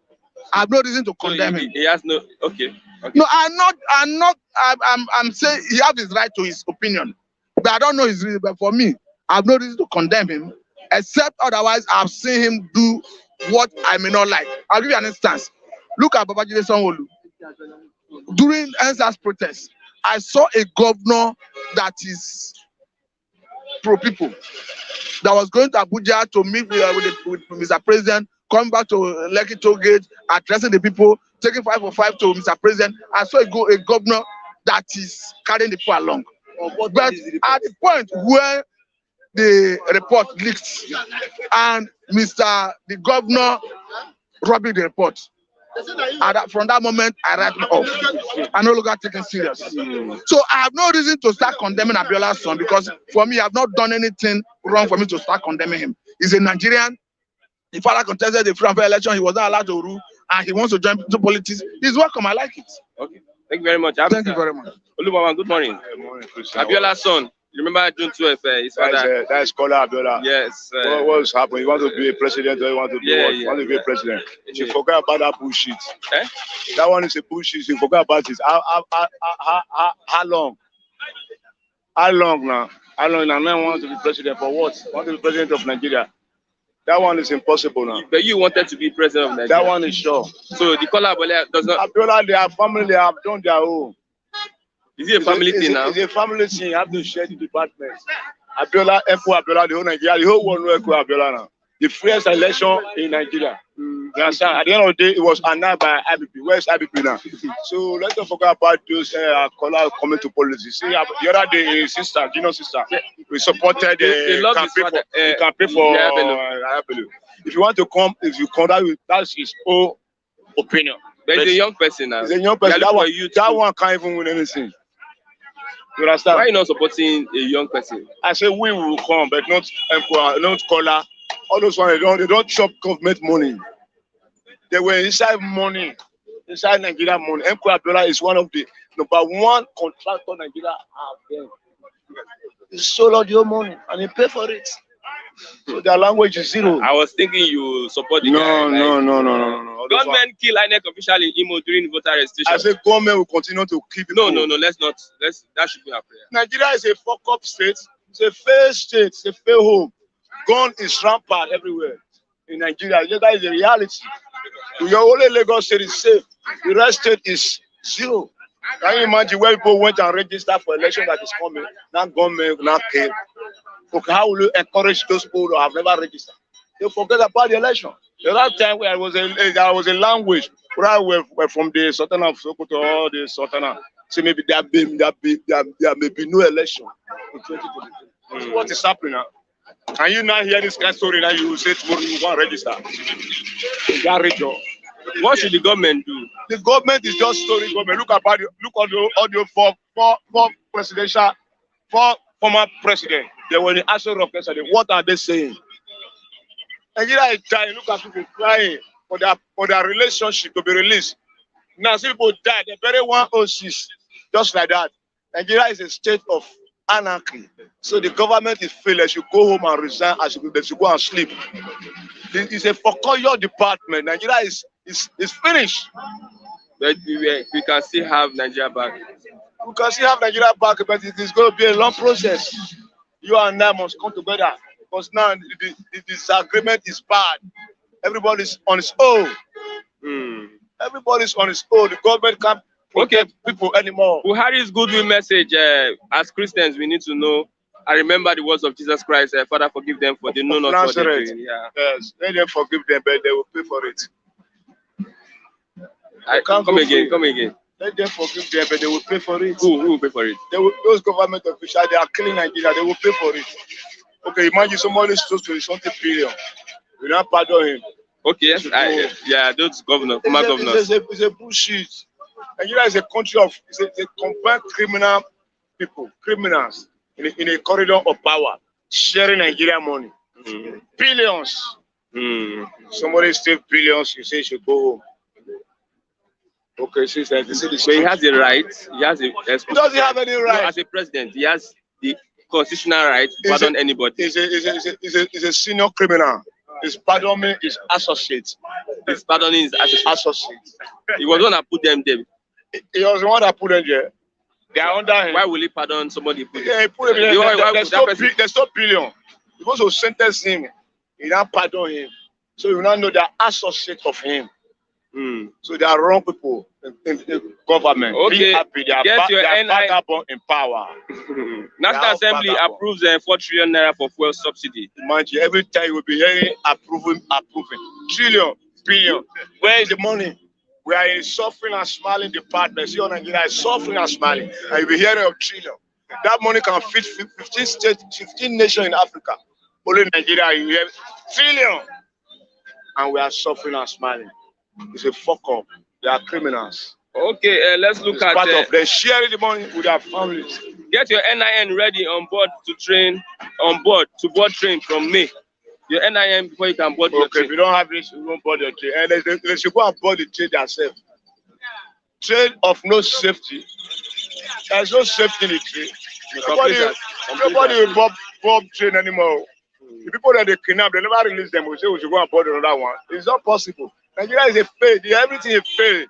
I have no reason to condemn him. He has no, okay. No, I'm saying he has his right to his opinion. But I don't know his reason. But for me, I have no reason to condemn him, except otherwise I've seen him do what I may not like. I'll give you an instance. Look at Babajide Sanwo-Olu. During Census protests, I saw a governor that is pro-people, that was going to Abuja to meet with Mr. President, coming back to Lekki Toll Gate, addressing the people, taking 5 for 5 to Mr. President. I saw a governor that is carrying the people along. But at the point where the report leaked and the governor rubbing the report, from that moment, I write me off. I no longer taken serious. So I have no reason to start condemning Abiola'S son, because for me, I have not done anything wrong for me to start condemning him. He's a Nigerian. His father contested the free and fair election. He was not allowed to rule, and he wants to join into politics. He's welcome. I like it. Okay. Thank you very much. Thank you very much. Olubawan, good morning. Good morning, Christian. Abiola'S son. You remember June 12th? His father. That's Kola Abiola. Yes. What's happening? You want to be a president, or you want to be what? You want to be a president. You forget about that bullshit. That one is a bullshit. You forget about it. How long? How long now? How long now? I want to be president for what? I want to be president of Nigeria. That one is impossible now. But you wanted to be president of Nigeria. That one is sure. So the Kola Abiola does not. Abiola, their family, they have done their own. Is it a family thing now? It's a family thing. You have to share the departments. Abiola, the whole Nigeria, the whole world knows Abiola now. The first election in Nigeria. You understand? At the end of the day, it was announced by IBP. Where's IBP now? So let's not forget about those callers coming to politics. See, the other day, sister, junior sister, we supported the campaign for Abiola'S. If you want to come, if you come, that's his own opinion. But it's a young person now. It's a young person. That one can't even win anything. You understand? Why are you not supporting a young person? I say we will come, but not caller. All those ones, they don't chop government money. They were inside money, inside Nigeria money. Abiola is one of the #1 contractor Nigeria have. He sold all your money and he paid for it. So their language is zero. I was thinking you support the guy. No. Government kill INEC official in Imo during voter registration. I say government will continue to keep it. No, let's not. That should be our prayer. Nigeria is a fuck-up state. It's a fair state. It's a fair home. Gun is rampant everywhere in Nigeria. That is the reality. Your only Lagos state is safe. The rest state is zero. Can you imagine where people went and registered for election that is coming? Now government now came. Okay, how will you encourage those people who have never registered? They forget about the election. The last time where there was a language where we're from the Sultan of Sokoto or the Sultana. So maybe there may be no election in 2022. So what is happening now? Can you now hear this kind of story now? You will say tomorrow you want to register in that region. What should the government do? The government is just story government. Look at the audio for former president. They were in the Aso Rock yesterday. What are they saying? Nigeria is dying. Look at people crying for their relationship to be released. Now, see people die. They bury 106 just like that. Nigeria is a state of anarchy. So the government is failing. They should go home and resign. They should go and sleep. It's a foreclosure department. Nigeria is finished. But we can still have Nigeria back. We can still have Nigeria back, but it is going to be a long process. You and I must come together because now the disagreement is bad. Everybody's on its own. Everybody's on its own. The government can't protect people anymore. Buhari's goodwill message, as Christians, we need to know. I remember the words of Jesus Christ, Father, forgive them for they know not what they're doing. Yeah. Yes, let them forgive them, but they will pay for it. Come again. Let them forgive them, but they will pay for it. Who will pay for it? Those government officials, they are killing Nigeria. They will pay for it. Okay, imagine somebody is supposed to be 20 billion. We not pardon him. Okay, yes, those governors, former governors. It's a bullshit. Nigeria is a country of it's a combined criminal people, criminals in a corridor of power, sharing Nigeria money. Billions. Somebody steals billions, you say you should go home. Okay, so he has the right. He doesn't have any right. No, as a president, he has the constitutional right to pardon anybody. He's a senior criminal. His pardoning is associate. His pardoning is associate. He was the one that put them there. He was the one that put them there. They are under him. Why will he pardon somebody? Yeah, he put them there. There's no billion. Because to sentence him, he now pardon him. So you now know they are associate of him. So they are wrong people in the government. Okay. Be happy. They are vagabond in power. National Assembly approves N4Trn Naira for fuel subsidy. Imagine every time you will be hearing approving. Trillion, billion. Where is the money? We are in suffering and smiling department. See, Nigeria is suffering and smiling. And you'll be hearing of trillion. That money can feed 15 states, 15 nations in Africa. Only Nigeria, you hear trillion. And we are suffering and smiling. It's a fuck up. They are criminals. Okay, let's look at part of them sharing the money with their families. Get your NIN ready on board to board train from May. Your NIN before you can board your train. Okay, if you don't have this, you won't board your train. And they should go and board the train themselves. Train of no safety. There's no safety in the train. Nobody will board train anymore. The people that they kidnap, they never release them. We say we should go and board another one. It's not possible. Nigeria is a failed. Everything is failed.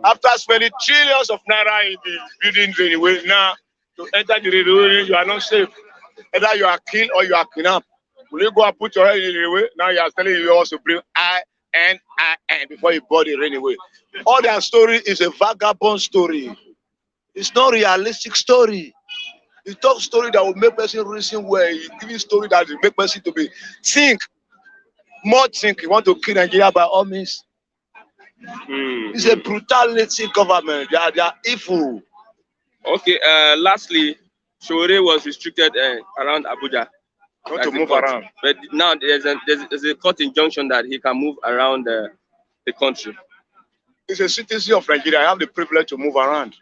After spending trillions of naira in the buildings anyway, now to enter the railway, you are not safe. Either you are killed or you are kidnapped. Will you go and put your head in the railway? Now you are telling you also bring ININ before you board the railway. All their story is a vagabond story. It's not realistic story. You talk story that will make person reason well. You give you story that will make person to be think. More think you want to kill Nigeria by all means. It's a brutality government. They are evil. Okay, lastly, Sowore was restricted around Abuja. Not to move around. But now there's a court injunction that he can move around the country. He's a citizen of Nigeria. I have the privilege to move around.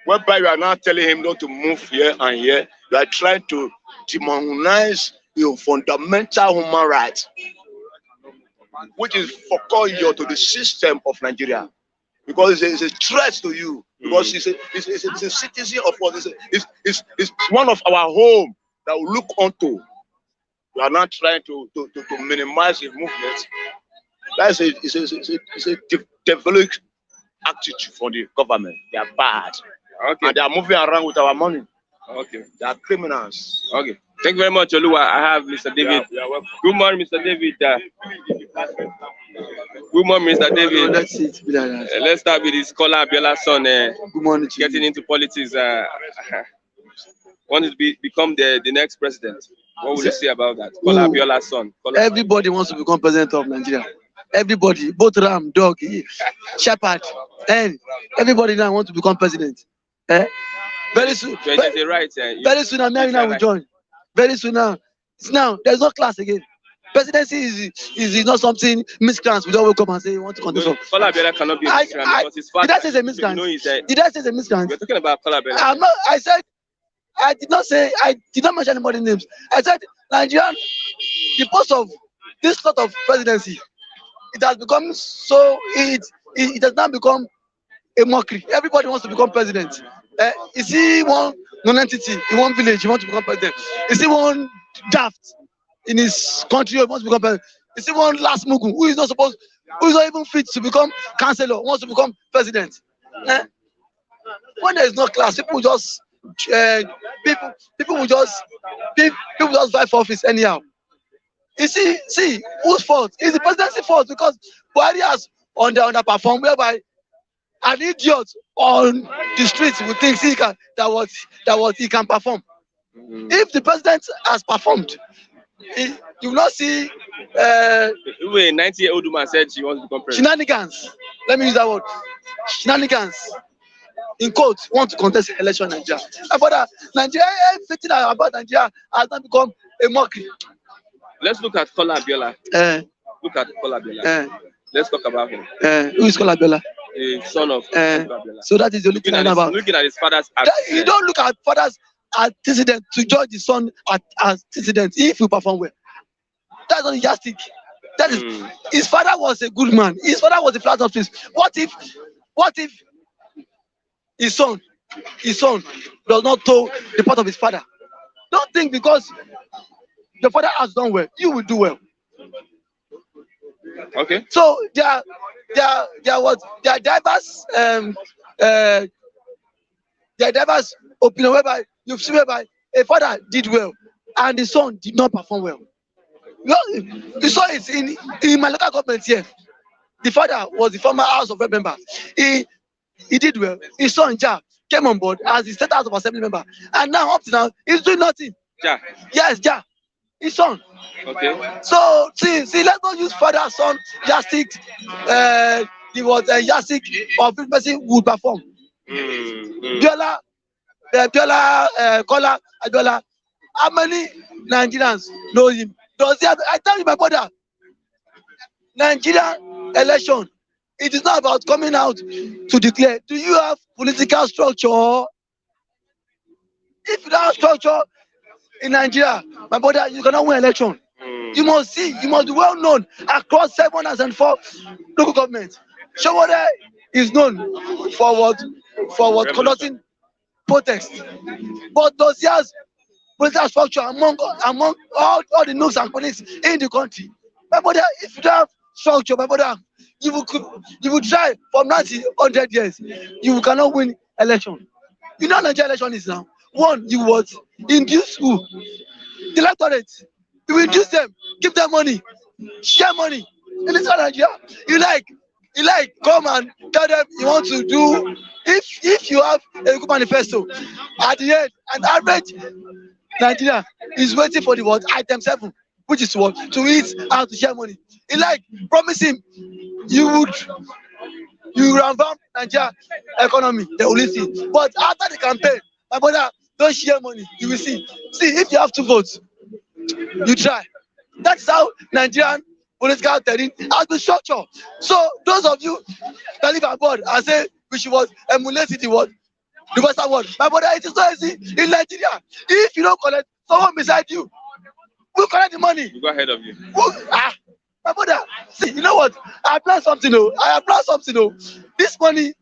Whereby you are now telling him not to move here and here, you are trying to demonize your fundamental human rights, which is foreign to the system of Nigeria, because it's a threat to you. Because it's a citizen of us. It's one of our home that we look onto. We are not trying to minimize his movement. That's a developed attitude for the government. They are bad. Okay. And they are moving around with our money. Okay. They are criminals. Okay. Thank you very much, Oluwa. I have Mr. David. Yeah, welcome. Good morning, Mr. David. Good morning, Mr. David. Let's start with this caller, Abiola'S son. Good morning. Getting into politics. Want to become the next president. What would you say about that? Caller Abiola'S son. Everybody wants to become president of Nigeria. Everybody, both ram, dog, shepherd, and everybody now wants to become president. Very soon. Very soon, now will join. Very soon now. Now there's no class again. Presidency is not something miscreants. We don't wake up and say we want to control. Caller Abiola'S cannot be a miscreant because his father. Did I say a miscreant? Did I say a miscreant? We're talking about Caller Abiola'S. I'm not. I did not mention anybody's names. I said Nigeria, the post of this sort of presidency, it has become so it has now become a mockery. Everybody wants to become president. You see one non-entity in one village, he wants to become president. You see one daft in his country, he wants to become president. You see one last mugu who is not even fit to become councillor, wants to become president. When there is no class, people just people will just vie for office anyhow. You see whose fault? It's the presidency fault because Buhari has underperformed, whereby an idiot on the streets will think he can he can perform. If the president has performed, you will not see a 90-year-old woman said she wants to become president. Shenanigans. Let me use that word. Shenanigans. In quote, want to contest election in Nigeria. About Nigeria, everything about Nigeria has now become a mockery. Let's look at Caller Abiola'S. Look at Caller Abiola'S. Let's talk about him. Who is Caller Abiola'S? A son of Abiola'S. So that is the only thing I know about. Looking at his father's you don't look at father's antecedent to judge the son as antecedent if you perform well. That's not yardstick. That is his father was a good man. His father was a flat office. What if his son does not toe the part of his father? Don't think because the father has done well, you will do well. Okay. So there are diverse opinion whereby you see whereby a father did well and the son did not perform well. You saw it in my local government here. The father was the former House of Rep member. He did well. His son Ja came on board as the State House of Assembly member, and now up to now he's doing nothing. Ja. Yes, Ja. His son. Okay. So see, let's not use father son yardstick. He was a yardstick of which person would perform. Caller Abiola'S. How many Nigerians know him? Does he have, I tell you, my brother, Nigeria election, it is not about coming out to declare. Do you have political structure? If you don't have structure in Nigeria, my brother, you cannot win election. You must be well known across 704 local governments. Sowore is known for what conducting protests. But does he have political structure among all the nooks and crannies in the country? My brother, if you don't have structure, my brother, you will try for 100 years. You cannot win election. You know Nigeria election is now. One, you would induce who? The electorate. You will induce them, give them money, share money. In this Nigeria, you like He like come and tell them you want to do. If you have a good manifesto, at the end, an average Nigeria is waiting for the what item 7, which is what to eat and to share money. He like promise him you revamp Nigeria economy, they will listen. But after the campaign, my brother, don't share money. You will see. See, if you have 2 votes, you try. That's how Nigerian political terrain has been structured. So those of you that live abroad and say we should emulate the what the Western world, my brother, it is not easy in Nigeria. If you don't collect, someone beside you will collect the money. We go ahead of you. My brother, see, you know what? I plan something. This money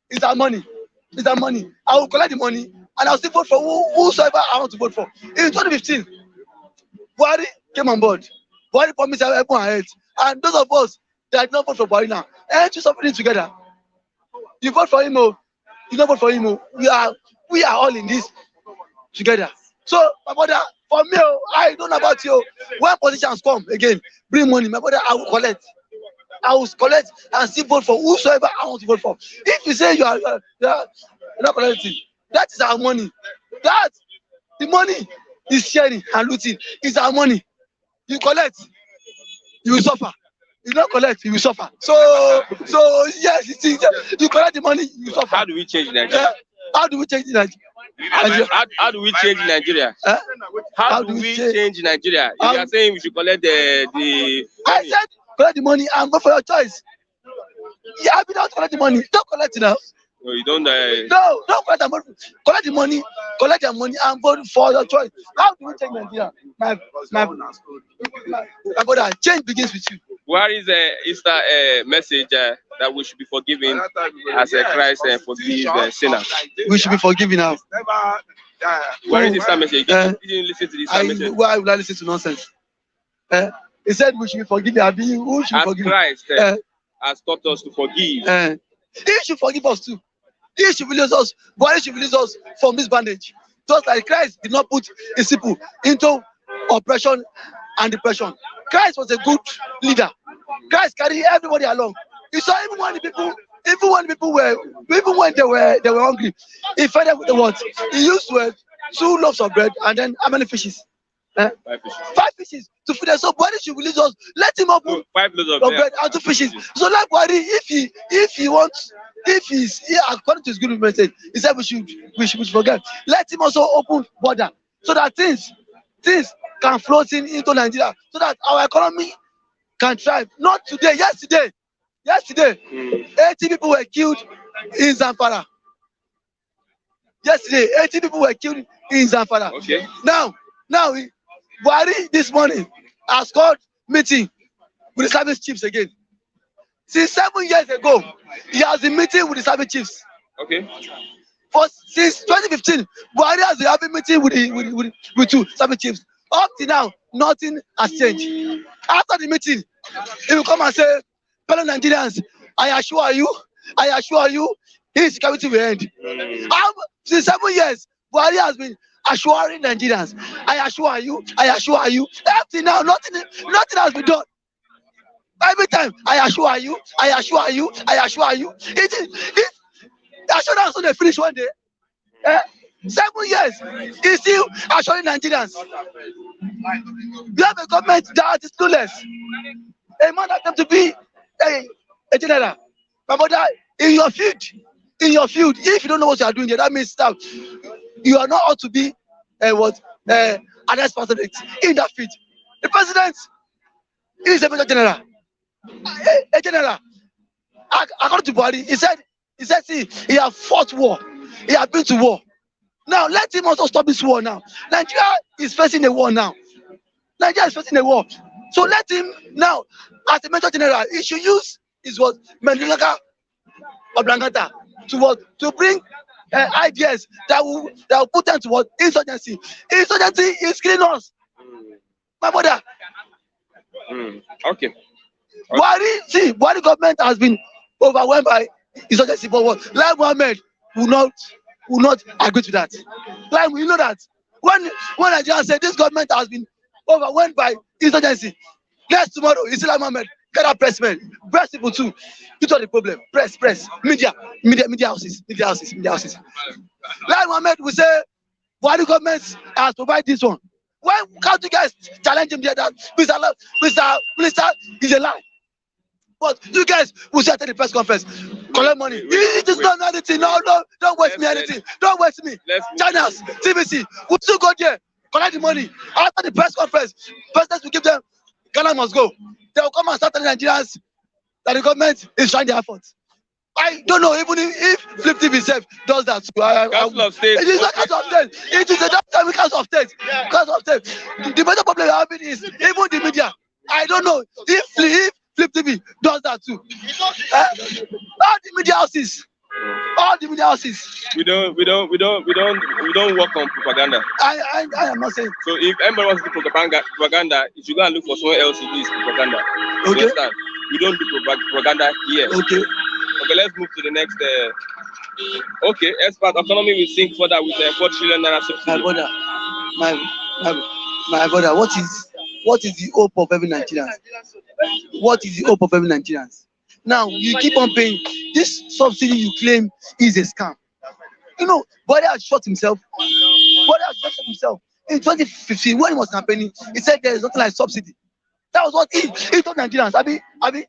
is our money. It's our money. I will collect the money and I'll still vote for whosoever I want to vote for. In 2015, Buhari came on board. Buhari promised everyone ahead. And those of us that did not vote for Buhari now, choose something together. You vote for him, you don't vote for him. We are all in this together. So, my brother, for me, I don't know about you. When politicians come again, bring money, my brother, I will collect. I will collect and still vote for whosoever I want to vote for. If you say you are not collecting, that is our money. The money is sharing and looting. It's our money. You collect, you will suffer. You don't collect, you will suffer. So yes, you collect the money, you suffer. How do we change Nigeria? How do we change Nigeria? How do we change Nigeria? How do we change Nigeria? You are saying we should collect the money. I said collect the money and go for your choice. Yeah, I don't collect the money. Don't collect it now. No, you don't. No, don't collect the money. Collect the money. Collect the money and vote for your choice. How do we change Nigeria? My brother, change begins with you. Where is the Easter message that we should be forgiving as Christ forgive sinners? We should be forgiving now. Where is Easter message? Did you listen to this message? Why would I listen to nonsense? He said we should be forgiving. Who should forgive? Christ has taught us to forgive. He should forgive us too. He should release us. Buhari should release us from this bandage. Just like Christ did not put his people into oppression and depression. Christ was a good leader. Christ carried everybody along. You saw even when they were hungry, he fed them with the what? He used to have 2 loaves of bread and then how many fishes? 5 fishes to feed them. So Buhari should release us. Let him open 5 loaves of bread and 2 fishes. So like Buhari, if he's according to his good message, he said we should forget. Let him also open border so that things can flow into Nigeria, so that our economy can thrive. Not today, yesterday, 80 people were killed in Zamfara. Yesterday, 80 people were killed in Zamfara. Okay. Now, Buhari this morning has called meeting with the service chiefs again. Since 7 years ago, he has been meeting with the service chiefs. Okay. Since 2015, Buhari has been having meeting with 2 service chiefs. Up to now, nothing has changed. After the meeting, he will come and say, fellow Nigerians, I assure you, insecurity will end. Since 7 years, Buhari has been assuring Nigerians, I assure you. Up to now, nothing has been done. Every time, I assure you. It assurance when they finish one day. 7 years, he's still assuring Nigerians. We have a government that is clueless. A man that came to be a general. My brother, in your field, if you don't know what you are doing there, that means that you are not ought to be an responsibility in that field. The president is a major general. A general. According to Buhari, he said, see, he has fought war. He has been to war. Now, let him also stop this war now. Nigeria is facing a war now. So let him now, as a major general, he should use his Mendoza Oblongata to bring ideas that will put them to insurgency. Insurgency is killing us. My brother. Okay. Buhari government has been overwhelmed by insurgency for what? Like Mohammed will not agree to that. Like we know that when Nigerians say this government has been overwhelmed by insurgency, next tomorrow Islam Mohammed Get up, press men, press people too. This was the problem. Press, media houses. Like Mohammed will say, why the government has provided this one? Why can't you guys challenge him there that Mr. Minister is a lie? But you guys will say at the press conference, collect money. It is not anything. No, don't waste me anything. Don't waste me. Channels, TVC, we still go there, collect the money. After the press conference, president will give them, Ghana must go. They will come and start telling Nigerians that the government is trying their efforts. I don't know, even if Flip TV itself does that. Council of State. It is not Council of State. It is the Council of State. Council of State. The major problem we're having is even the media. I don't know if Flip TV does that too. All the media houses. We don't work on propaganda. I am not saying. So if anybody wants to do propaganda, you should go and look for someone else who does propaganda. Okay. Understand? We don't do propaganda here. Okay. Okay, let's move to the next. Okay, expert economy will sink further with N4Trn Subsidy. My brother, what is the hope of every Nigerian? What is the hope of every Nigerian? Now you keep on paying. This subsidy you claim is a scam. You know, Buhari has shot himself. In 2015 when he was campaigning. He said there is nothing like subsidy. That was what he told Nigerians. Abi,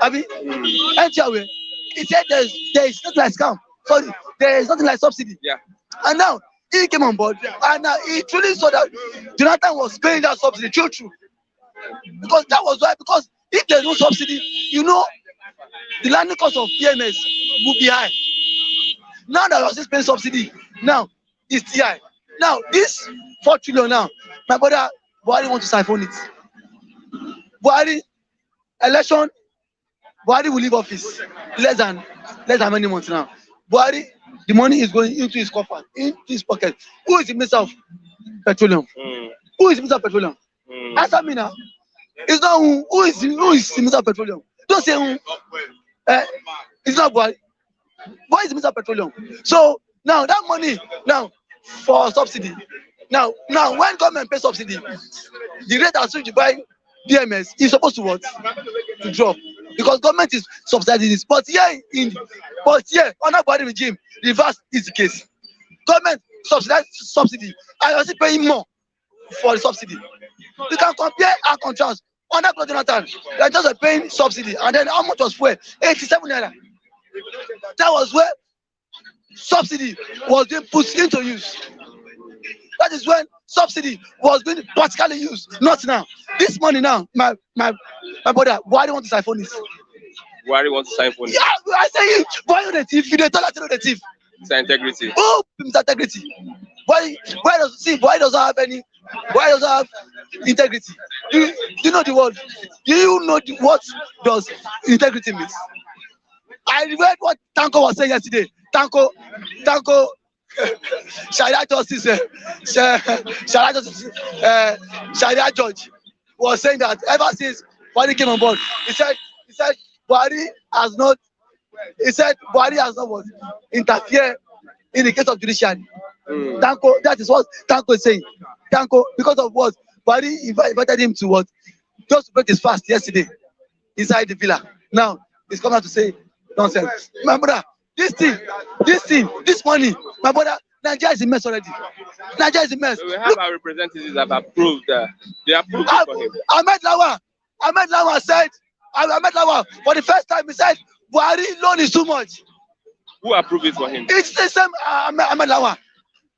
NTRW. He said there is nothing like scam. Sorry, there is nothing like subsidy. Yeah. And now he came on board, and he truly saw that Jonathan was paying that subsidy true. Because that was why. Because if there's no subsidy, you know, the landing cost of PMS would be high. Now that we're paying subsidy, now it's high. Now this 4 trillion now, my brother, Buhari want to siphon it. Buhari election. Buhari will leave office less than many months now. Buhari, the money is going into his coffer, into his pocket. Who is the Minister of Petroleum? Who is the Minister of Petroleum? Answer me now. It's not who is the Minister of Petroleum? Don't say who. It's not Buhari. Buhari is the Minister of Petroleum. So now that money now for subsidy. Now when government pays subsidy, the rate at which you buy PMS is supposed to what? To drop. Because government is subsidizing this. But here under Buhari regime, reverse is the case. Government subsidize subsidy and you're still paying more for the subsidy. You can compare and contrast. Under Jonathan, they're just paying subsidy, and then how much was fuel? 87 naira. That was where subsidy was being put into use. That is when subsidy was being practically used, not now. This money now, my brother, why do you want to siphon this? Buhari wants to siphon it. Yeah, I say why are the thief? You don't tell us to know the thief. It's integrity. Oh, it's integrity. Why does not have any? Why does not have integrity? Do you know the word? Do you know what does integrity mean? I read what Tanko was saying yesterday. Tanko, Sharia Justice, Sharia Judge was saying that ever since Buhari came on board, he said Buhari has not what interfere in the case of judiciary. Tanko, that is what Tanko is saying. Tanko, because of what Buhari invited him to what, just to break his fast yesterday inside the villa. Now he's coming out to say nonsense. My brother, this money, my brother, Nigeria is a mess already. Nigeria is a mess. So we have our representatives that have approved. They approved it for him. Ahmed Lawan said, for the first time, he said, Buhari loan is too much. Who approved it for him? It's the same Ahmed Lawan.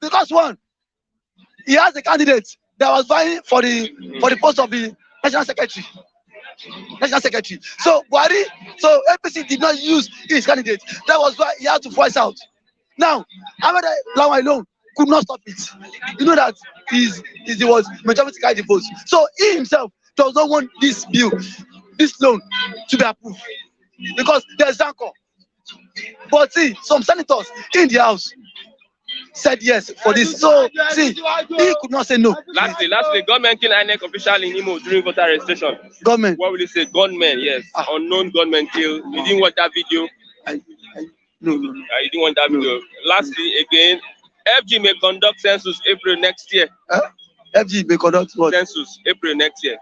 Because one, he has a candidate that was vying for the post of the National Secretary. So Buhari, APC did not use his candidate. That was why he had to voice out. Now, Ahmed Lawan alone could not stop it. You know that he's the one majority carry the votes. So he himself does not want this bill, this loan, to be approved because there's Zanko. But see, some senators in the house said yes for this. So see, he could not say no. Lastly, government killed INEC official in Imo during voter registration. Government. What will you say? Gunmen, yes. Unknown gunmen killed. You didn't watch that video? No. You didn't want that video. Lastly, again, FG may conduct census April next year. FG may conduct what? Census April next year.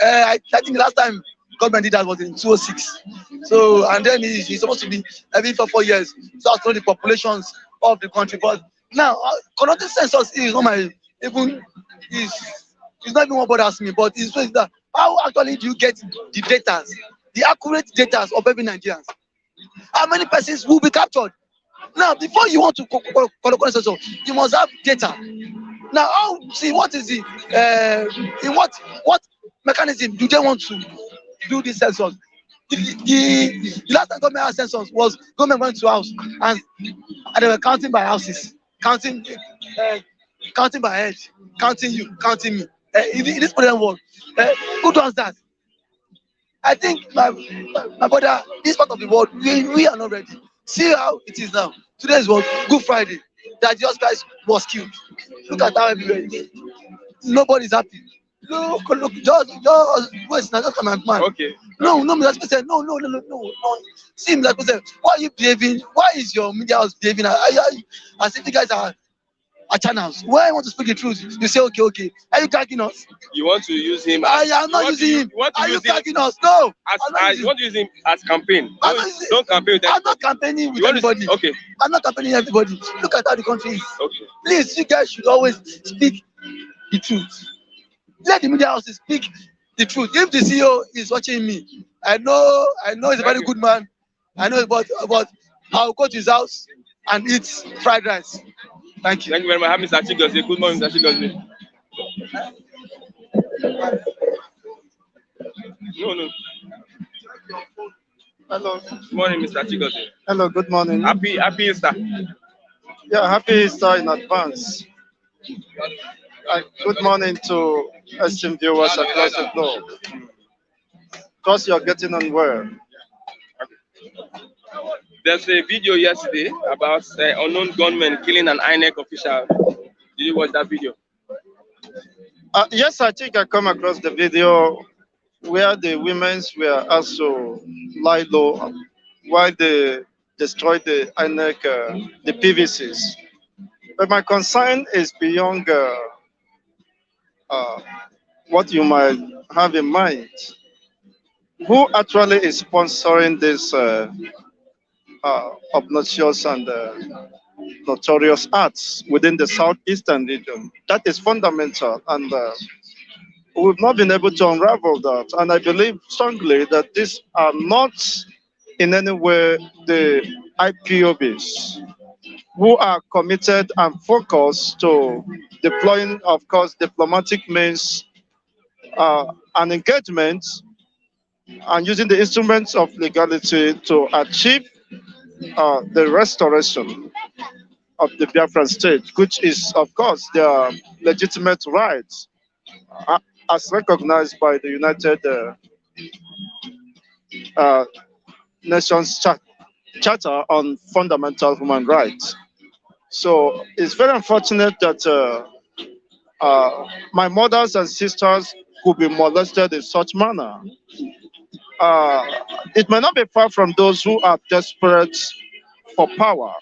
I think last time government did that was in 2006. So, and then he's supposed to be every 4 years, so as to know the populations of the country. But now, conducting census is not my, even, is not even what bothers me, but it's that how actually do you get the data, the accurate data of every Nigerian? How many persons will be captured? Now, before you want to conduct census, you must have data. Now, see what is the in what mechanism do they want to do this census? The last time government had census was government went to house and they were counting by houses, counting by head, counting you, counting me. In this modern world, who does that? I think my brother, this part of the world, we are not ready. See how it is now. Today is what? Good Friday. That Jesus Christ was killed. Look at how everywhere is. Nobody's happy. Look, just wait, now just come and man. Okay. No, Mr. President, no. See, Mr. President, why are you behaving? Why is your media house behaving as if you guys are channels? Why I want to speak the truth? You say, okay. Are you gagging us? You want to use him? I am not using him. Are you gagging us? No. You want to use him as campaign? Don't campaign with I'm not campaigning with anybody. Okay. I'm not campaigning with everybody. Look at how the country is. Okay. Please, you guys should always speak the truth. Let the media houses speak the truth. If the CEO is watching me, I know he's a very good man. I know, but I'll go to his house and eat fried rice. Thank you. Thank you very much. Have Mr. Chigozie. Good morning, Mr. Chigozie. No. Hello. Good morning, Mr. Chigozie. Hello, good morning. Happy Easter. Yeah, happy Easter in advance. Good morning to esteemed viewers across the globe. Trust you're getting on well. There's a video yesterday about unknown gunmen killing an INEC official. Did you watch that video? Yes, I think I come across the video where the women were also lie low while they destroyed the INEC, the PVCs. But my concern is beyond what you might have in mind. Who actually is sponsoring this obnoxious and notorious acts within the southeastern region? That is fundamental, and we've not been able to unravel that. And I believe strongly that these are not in any way the IPOBs who are committed and focused to deploying, of course, diplomatic means and engagement and using the instruments of legality to achieve the restoration of the Biafran state, which is, of course, their legitimate rights as recognized by the United Nations Charter on Fundamental Human Rights. So it's very unfortunate that my mothers and sisters could be molested in such manner. It may not be far from those who are desperate for power.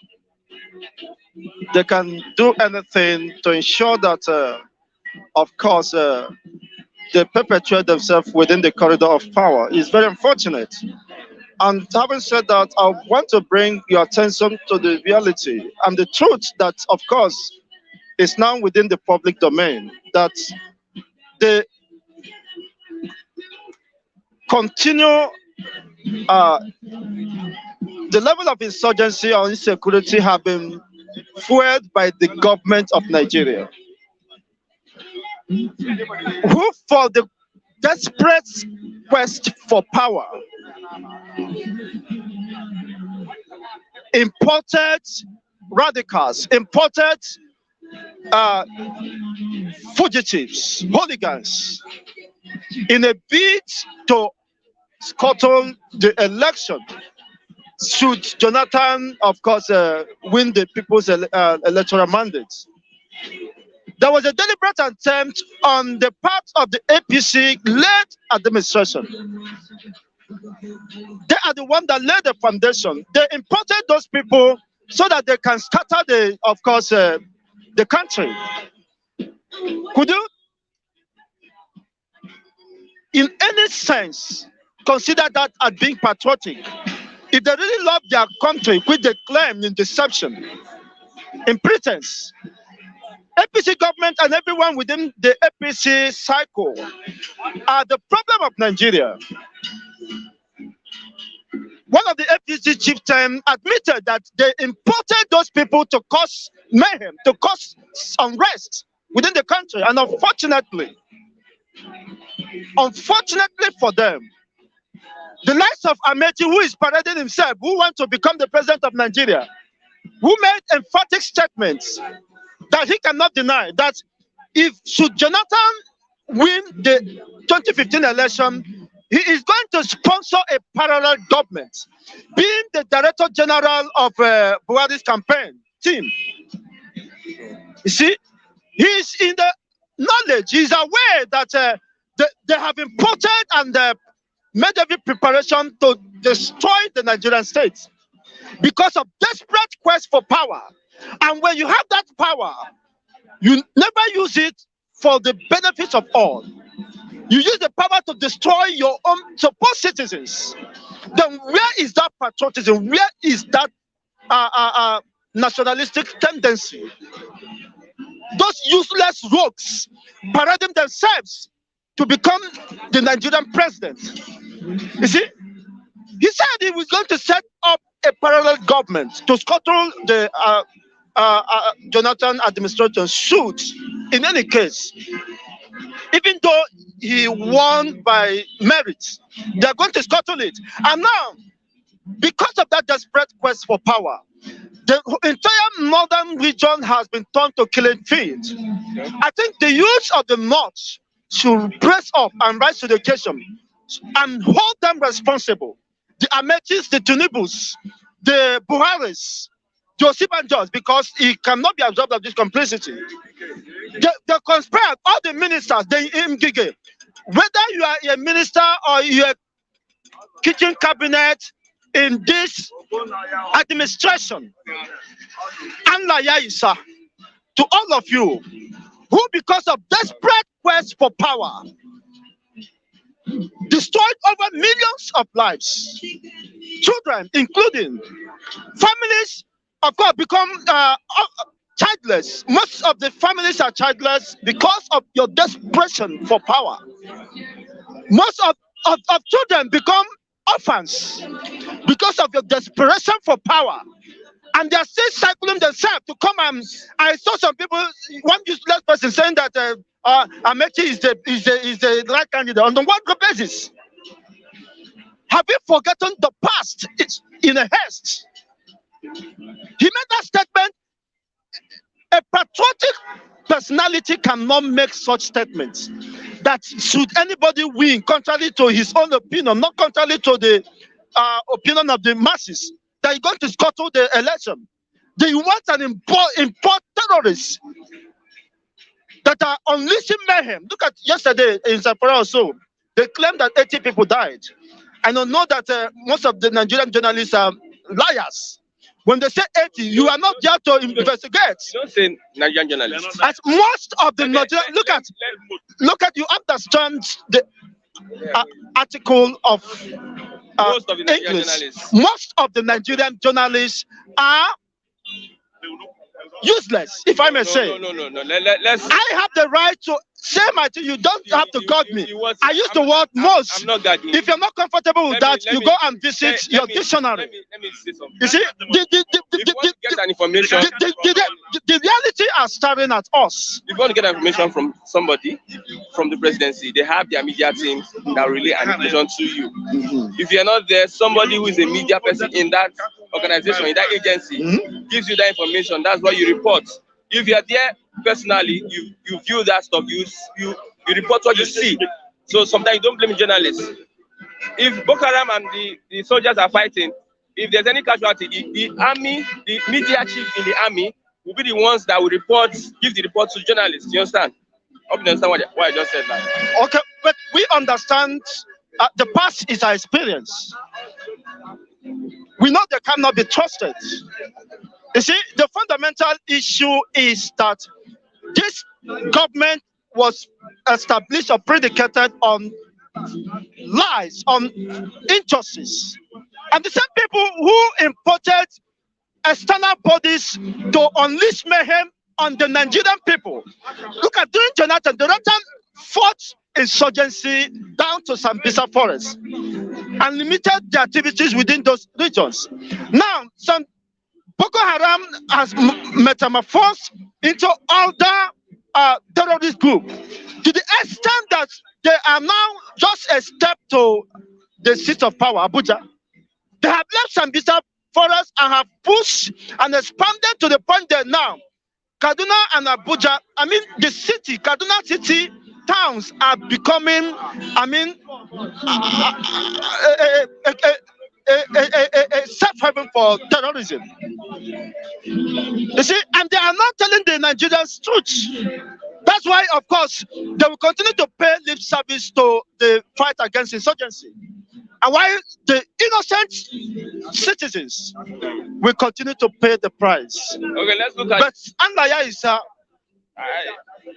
They can do anything to ensure that, of course, they perpetuate themselves within the corridor of power. It's very unfortunate. And having said that, I want to bring your attention to the reality and the truth that, of course, is now within the public domain, that the continue the level of insurgency or insecurity have been fueled by the government of Nigeria, who, for the desperate quest for power, imported radicals, imported fugitives, hooligans, in a bid to scuttle the election. Should Jonathan, of course, win the people's electoral mandate? There was a deliberate attempt on the part of the APC-led administration. They are the one that laid the foundation. They imported those people so that they can scatter the, of course, the country. Could you, in any sense, consider that as being patriotic. If they really love their country, which they claim in deception, in pretense, APC government and everyone within the APC cycle are the problem of Nigeria. One of the APC chieftains admitted that they imported those people to cause mayhem, to cause unrest within the country. And unfortunately for them, the likes of Amechi, who is parading himself, who wants to become the president of Nigeria, who made emphatic statements that he cannot deny, that if should Jonathan win the 2015 election, he is going to sponsor a parallel government, being the Director General of Buhari's campaign team. You see, he's in the knowledge, he's aware that they have imported and made every preparation to destroy the Nigerian state because of desperate quest for power. And when you have that power, you never use it for the benefits of all. You use the power to destroy your own supposed citizens. Then where is that patriotism? Where is that nationalistic tendency? Those useless rogues parading themselves to become the Nigerian president. You see, he said he was going to set up a parallel government to scuttle the Jonathan administration. Should, in any case, even though he won by merit, they're going to scuttle it. And now, because of that desperate quest for power, the entire northern region has been turned to killing field. I think the youth of the north should brace up and rise to the occasion and hold them responsible. The Amechis, the Tunibus, the Buharis, the Osibanjos, because he cannot be absorbed of this complicity. They conspired, all the ministers, they Mgige. Whether you are a minister or you are kitchen cabinet in this administration, Allah Yaisa, to all of you who, because of desperate quest for power, destroyed over millions of lives, children including, families of course become childless. Most of the families are childless because of your desperation for power. Most of children become orphans because of your desperation for power. And they are still cycling themselves to come and I saw some people, one useless person saying that Amechi is the right candidate. On what basis? Have you forgotten the past? It's in a haste. He made that statement. A patriotic personality cannot make such statements. That should anybody win, contrary to his own opinion, not contrary to the opinion of the masses, that he's going to scuttle the election. They want an import terrorists that are unleashing mayhem. Look at yesterday in Zapara also. They claimed that 80 people died. I don't know that most of the Nigerian journalists are liars. When they say 80, you are not there to investigate. You don't say Nigerian journalists. As most of the Nigerian, look at you understand the article of most of the Nigerian English. journalists. Most of the Nigerian journalists are useless, if I may say. No. Let's. I have the right to say my thing. You don't have to guard me. I use the word most. I'm not guarding. If you're not comfortable with that, you go and visit your dictionary. Let me say something. You see, the reality are staring at us. If you want to get information from somebody, from the presidency, they have their media teams that relay information to you. If you're not there, somebody who is a media person in that organization, in that agency, gives you that information. That's what you report. If you're there personally, you view that stuff, you report what you see. So sometimes you don't blame journalists. If Boko Haram and the soldiers are fighting, if there's any casualty, the army, the media chief in the army will be the ones that will give the report to journalists. You understand? I hope you understand what I just said now. Okay, but we understand the past is our experience. We know they cannot be trusted. You see, the fundamental issue is that this government was established or predicated on lies, on injustice. And the same people who imported external bodies to unleash mayhem on the Nigerian people. Look at during Jonathan fought insurgency down to Sambisa Forest and limited the activities within those regions. Now, some Boko Haram has metamorphosed into other terrorist group to the extent that they are now just a step to the seat of power, Abuja. They have left Sambisa Forest and have pushed and expanded to the point that now Kaduna and Abuja, I mean the city, Kaduna city towns are becoming, I mean, a safe haven for terrorism. You see, and they are not telling the Nigerians truth. That's why, of course, they will continue to pay lip service to the fight against insurgency. And while the innocent citizens will continue to pay the price. Okay, let's look at. But Andaya is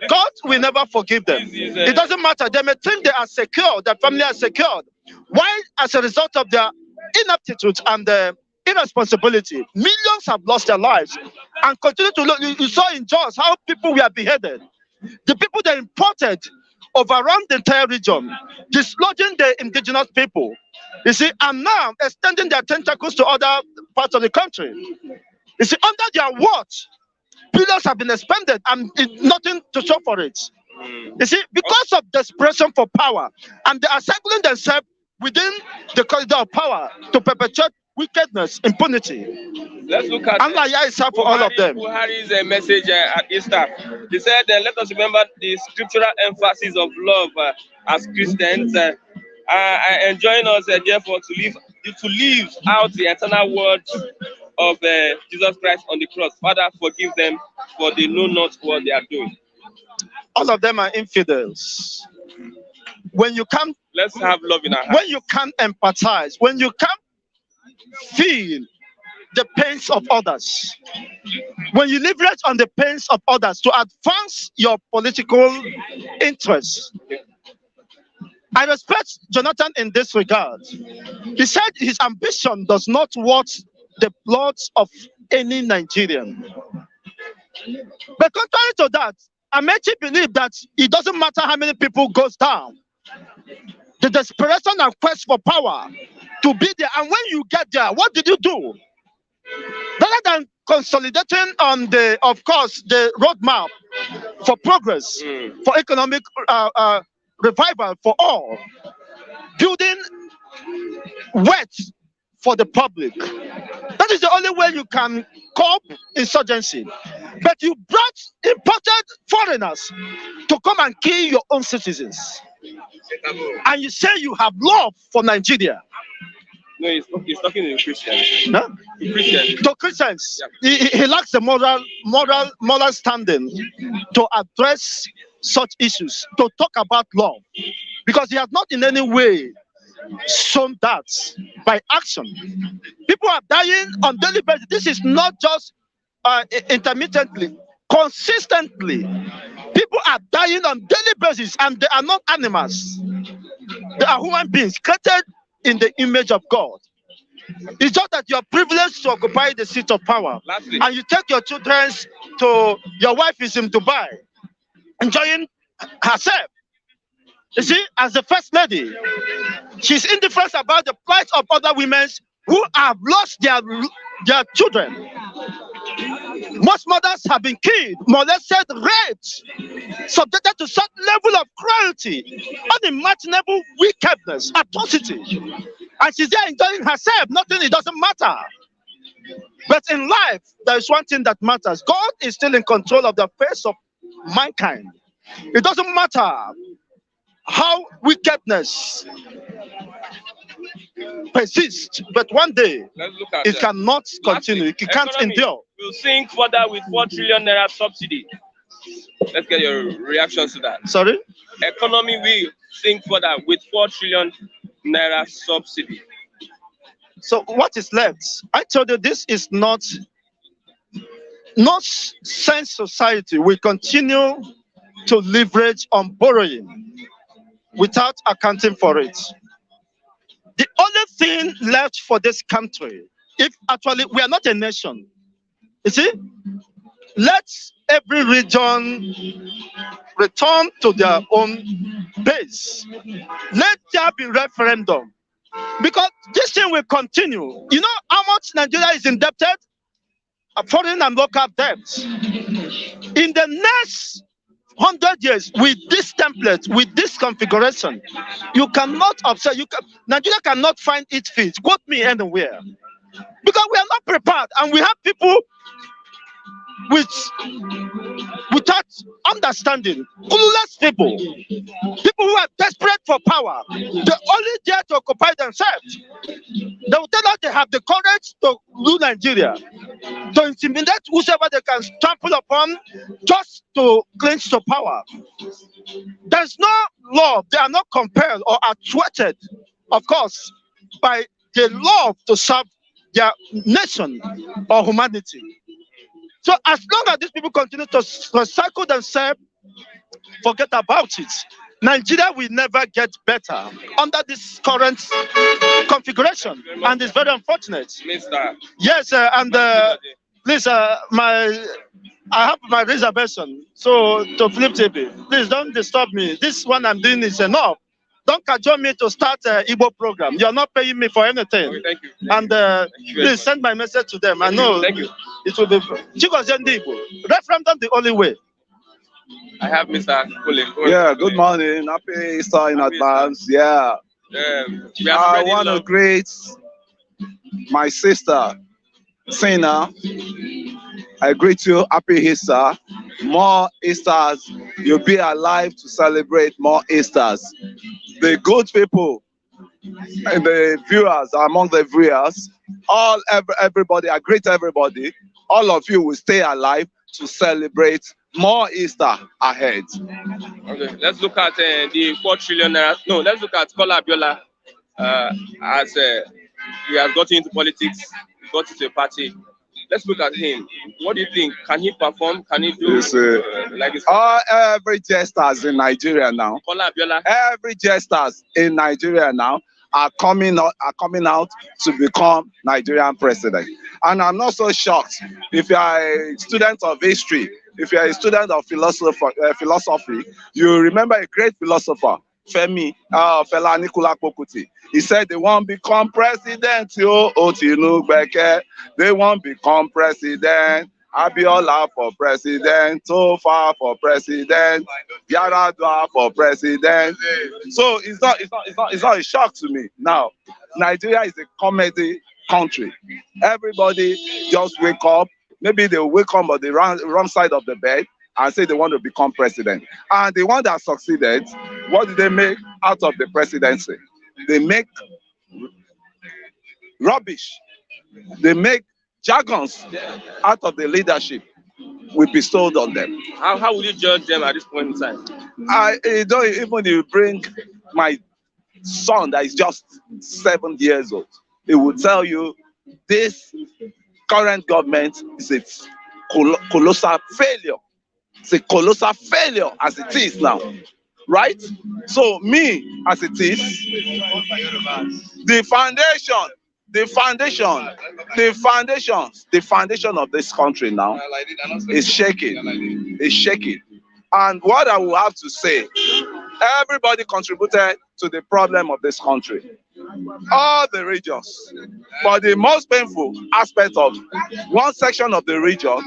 God will never forgive them. It doesn't matter. They may think they are secure, their family are secured. Why, as a result of their ineptitude and irresponsibility, millions have lost their lives and continue to look. You saw in Jos how people were beheaded. The people they imported overrun the entire region, dislodging the indigenous people. You see, and now extending their tentacles to other parts of the country. You see, under their watch, billions have been expended and nothing to show for it. You see, because of desperation for power, and they are assembling themselves within the corridor of power to perpetuate wickedness, impunity. Let's look at Allah is for all of them. Buhari's message at Easter. He said, let us remember the scriptural emphasis of love as Christians. Enjoin us, therefore, to live out the eternal words of Jesus Christ on the cross. Father, forgive them, for they know not what they are doing. All of them are infidels. When you can't, let's have love in our hearts. When you can't empathize, when you can't feel the pains of others, when you leverage on the pains of others to advance your political interests. I respect Jonathan in this regard. He said his ambition does not want the blood of any Nigerian. But contrary to that, Amechi believes that it doesn't matter how many people goes down. The desperation and quest for power to be there. And when you get there, what did you do? Rather than consolidating on the, of course, the roadmap for progress, for economic revival for all, building wealth for the public. That is the only way you can curb insurgency. But you imported foreigners to come and kill your own citizens. And you say you have love for Nigeria. No, he's talking to Christians. Huh? To Christians. To Christians. Yeah. He lacks the moral standing to address such issues, to talk about love. Because he has not in any way shown that by action. People are dying on daily basis. This is not just intermittently, consistently. People are dying on daily basis, and they are not animals. They are human beings created in the image of God. It's just that you're privileged to occupy the seat of power. Lastly. And you take your children to, your wife is in Dubai, enjoying herself. You see, as the first lady, she's indifferent about the plight of other women who have lost their children. Most mothers have been killed, molested, raped, subjected to such level of cruelty, unimaginable wickedness, atrocity. And she's there enjoying herself. Nothing, it doesn't matter. But in life, there is one thing that matters. God is still in control of the face of mankind. It doesn't matter how wickedness persists, but one day it cannot continue. It can't endure. We'll sink further with 4 trillion naira subsidy. Let's get your reactions to that. Sorry? Economy will sink further with 4 trillion naira subsidy. So what is left? I told you this is not sense society. We continue to leverage on borrowing. without accounting for it. The only thing left for this country, if actually we are not a nation, you see, let every region return to their own base. Let there be referendum. Because this thing will continue. You know how much Nigeria is indebted? Foreign and local debts. In the next 100 years, with this template, with this configuration, you cannot observe, Nigeria cannot find its feet. Quote me anywhere. Because we are not prepared, and we have people without understanding, clueless people who are desperate for power. They're only there to occupy themselves. They will tell us they have the courage to rule Nigeria, to intimidate whoever they can trample upon just to cling to power. There's no law. They are not compelled or attracted, of course, by the love to serve their nation or humanity. So as long as these people continue to recycle themselves, forget about it. Nigeria will never get better under this current configuration, and it's very unfortunate. Yes, please, I have my reservation. So to Flip TV, please don't disturb me. This one I'm doing is enough. Don't cajole me to start an Igbo program. You're not paying me for anything. Okay, thank you. And please send my message to them. I know Thank you. it will be. Referendum the only way. I have Mr. Kule. Yeah, good morning. Happy Easter in advance. Yeah. I want to greet my sister, Sina. I greet you. Happy Easter. More Easters. You'll be alive to celebrate more Easters. The good people and the viewers, among the viewers, everybody, I greet everybody. All of you will stay alive to celebrate more Easter ahead. Okay, let's look at the 4 trillion naira. No, let's look at Kola Abiola as he has got into politics, he got into a party. Let's look at him. What do you think? Can he perform? Can he do like this? Every jesters in Nigeria now. Kola Abiola. Every jesters in Nigeria now are coming out to become Nigerian president. And I'm not so shocked. If you are a student of history, if you are a student of philosophy, you remember a great philosopher, Fela Anikulapo Kuti. He said they won't become president, they won't become president. Abiola for president, Tofa for president, Yaradua for president. So it's not a shock to me. Now, Nigeria is a comedy country. Everybody just wake up. Maybe they'll wake up on the wrong side of the bed and say they want to become president. And the one that succeeded, what did they make out of the presidency? They make rubbish. They make jargons out of the leadership we bestowed on them. How will you judge them at this point in time? Don't even if you bring my son that is just 7 years old, it will tell you this current government is a colossal failure. It's a colossal failure as it is now, right? So me, as it is, the foundation of this country now is shaking. It's shaking. And what I will have to say, everybody contributed to the problem of this country. All the regions. But the most painful aspect of one section of the region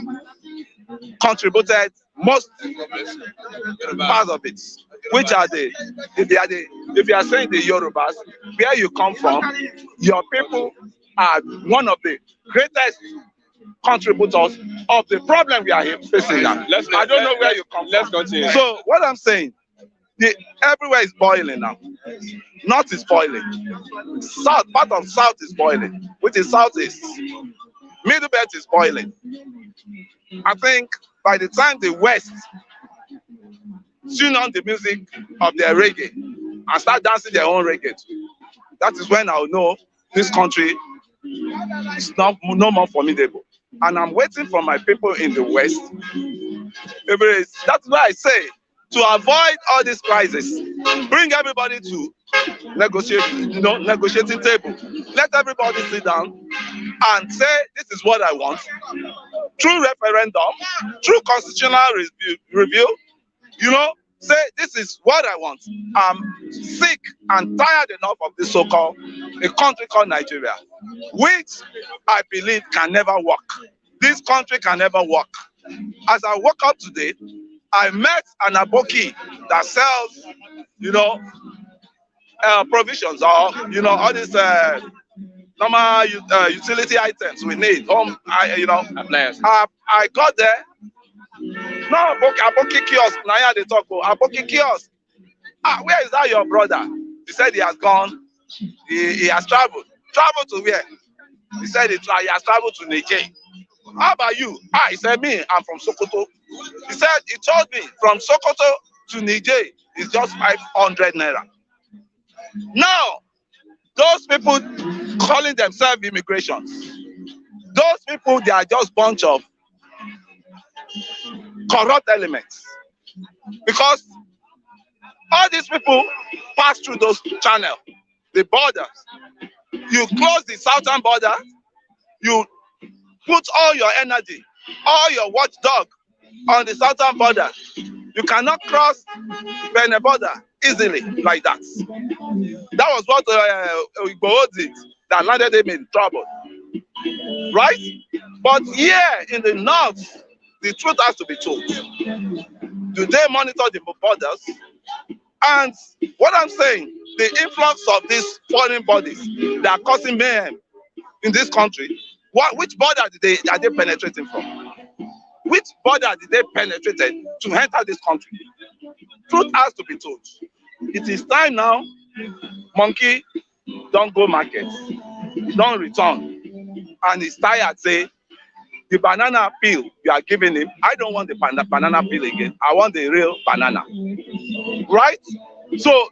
contributed most part of it. Which are if you are saying the Yorubas, where you come from, your people are one of the greatest contributors of the problem we are facing now. I don't know where you come from. Let's continue. So what I'm saying, everywhere is boiling now. North is boiling. South, part of South is boiling, which is Southeast. Middle belt is boiling. I think by the time the West tune on the music of their reggae and start dancing their own reggae too, that is when I'll know this country is no more formidable. And I'm waiting for my people in the West. That's why I say to avoid all this crisis, bring everybody to negotiating table. Let everybody sit down and say, this is what I want. Through referendum, through constitutional review, say, this is what I want. I'm sick and tired enough of this so-called a country called Nigeria, which I believe can never work. This country can never work. As I woke up today, I met an aboki that sells, provisions or, all these normal utility items we need. Appliances. I got there. No, aboki kiosk. Now they talk about aboki kiosk. Where is that your brother? He said he has gone. He has traveled. Traveled to where? He said he has traveled to Niger. How about you? He said, me, I'm from Sokoto. He said, he told me from Sokoto to Niger is just 500 naira. Now, those people calling themselves immigration, those people, they are just bunch of corrupt elements. Because all these people pass through those channels, the borders. You close the southern border, you put all your energy, all your watchdog on the southern border. You cannot cross Benin border easily like that. That was what Igboho did that landed him in trouble. Right? But here in the north, the truth has to be told. Do they monitor the borders? And what I'm saying, the influx of these foreign bodies that are causing mayhem in this country, which border are they penetrating from? Which border did they penetrate to enter this country? Truth has to be told. It is time now. Monkey don't go market. He don't return. And he's tired, say, the banana peel you are giving him, I don't want the banana peel again. I want the real banana. Right? So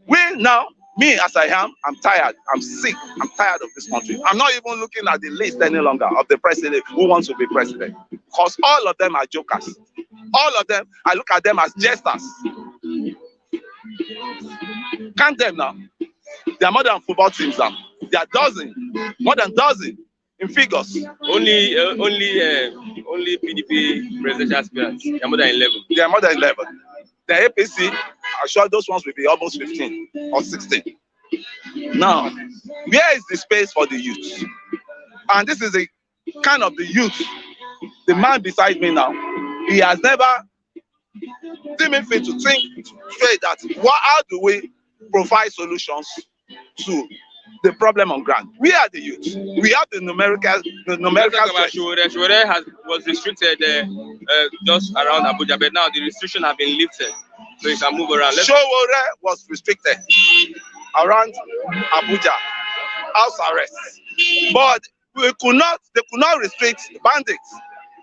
we now, me as I am, I'm tired. I'm sick. I'm tired of this country. I'm not even looking at the list any longer of the president who wants to be president. Because all of them are jokers. All of them, I look at them as jesters. Count them now. They are more than football teams now. They are more than dozen in figures. Only PDP presidential aspirants. They are more than 11. They are more than 11. The APC, I'm sure those ones will be almost 15 or 16. Now, where is the space for the youth? And this is a kind of the youth. The man beside me now, he has never deemed fit to think straight that how do we provide solutions to the problem on ground? We are the youth. We have the numerical. Sowore was restricted just around Abuja, but now the restriction have been lifted, so you can move around. Sowore was restricted around Abuja, house arrest, but they could not restrict bandits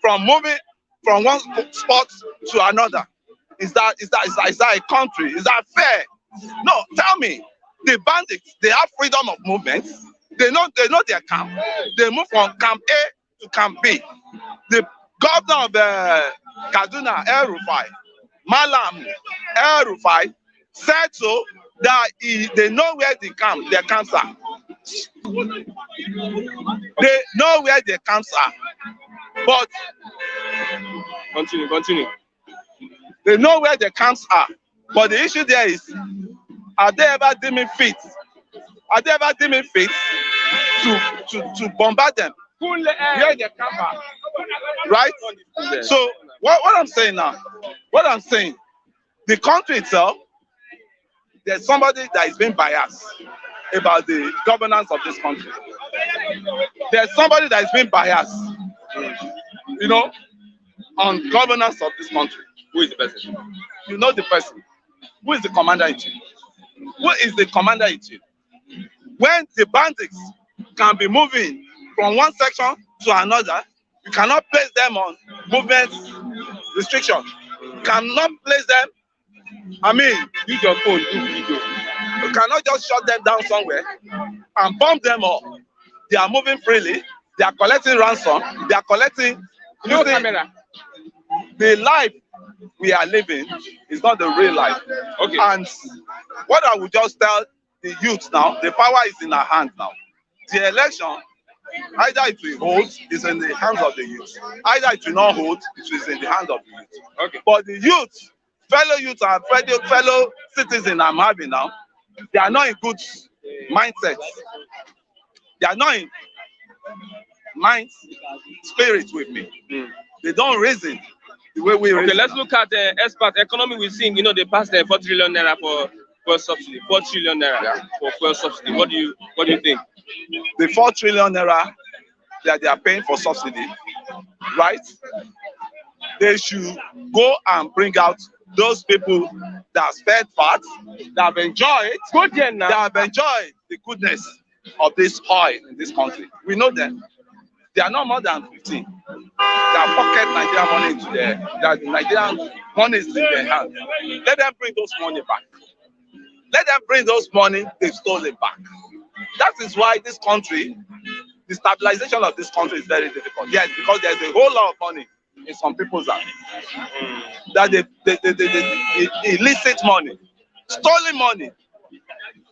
from moving from one spot to another. Is that a country? Is that fair? No, tell me. The bandits, they have freedom of movement. They know their camp. They move from camp A to camp B. The governor of Kaduna, El-Rufai, Malam El-Rufai, said so that they know where their camps are. They know where their camps are. But continue. They know where the camps are. But the issue there is, are they ever deeming fit? Are they ever deeming fit to bombard them? Where they camp are. Right? So what I'm saying now, the country itself, there's somebody that is being biased about the governance of this country. There's somebody that is being biased, on governance of this country. Who is the person? You know the person. Who is the commander-in-chief? Who is the commander-in-chief? When the bandits can be moving from one section to another, you cannot place them on movement restriction. You cannot place them. Use your phone, do video. You cannot just shut them down somewhere and bomb them up. They are moving freely. They are collecting ransom. They are collecting camera. The life we are living is not the real life. Okay. And what I would just tell the youth now, the power is in our hands now. The election, either it will hold, is in the hands of the youth. Either it will not hold, it is in the hands of the youth. Okay. But the youth, fellow youth and fellow citizens I'm having now, they are not in good mindset. They are not in mind spirit with me. They don't reason the way we reason. Okay, let's look at the expert economy. We've seen, you know, they passed the 4 trillion naira for fuel subsidy. 4 trillion naira for fuel subsidy. What do you think? The 4 trillion naira that they are paying for subsidy, right? They should go and bring out those people that spend fat, that have enjoyed, that have enjoyed the goodness of this oil in this country. We know them. They are not more than 15. They are pocket Nigerian money into their Nigerian money is in their hands. Let them bring those money back. Let them bring those money they've stolen back. That is why this country, the stabilization of this country is very difficult. Yes, because there's a whole lot of money in some people's hands. That the illicit money, stolen money.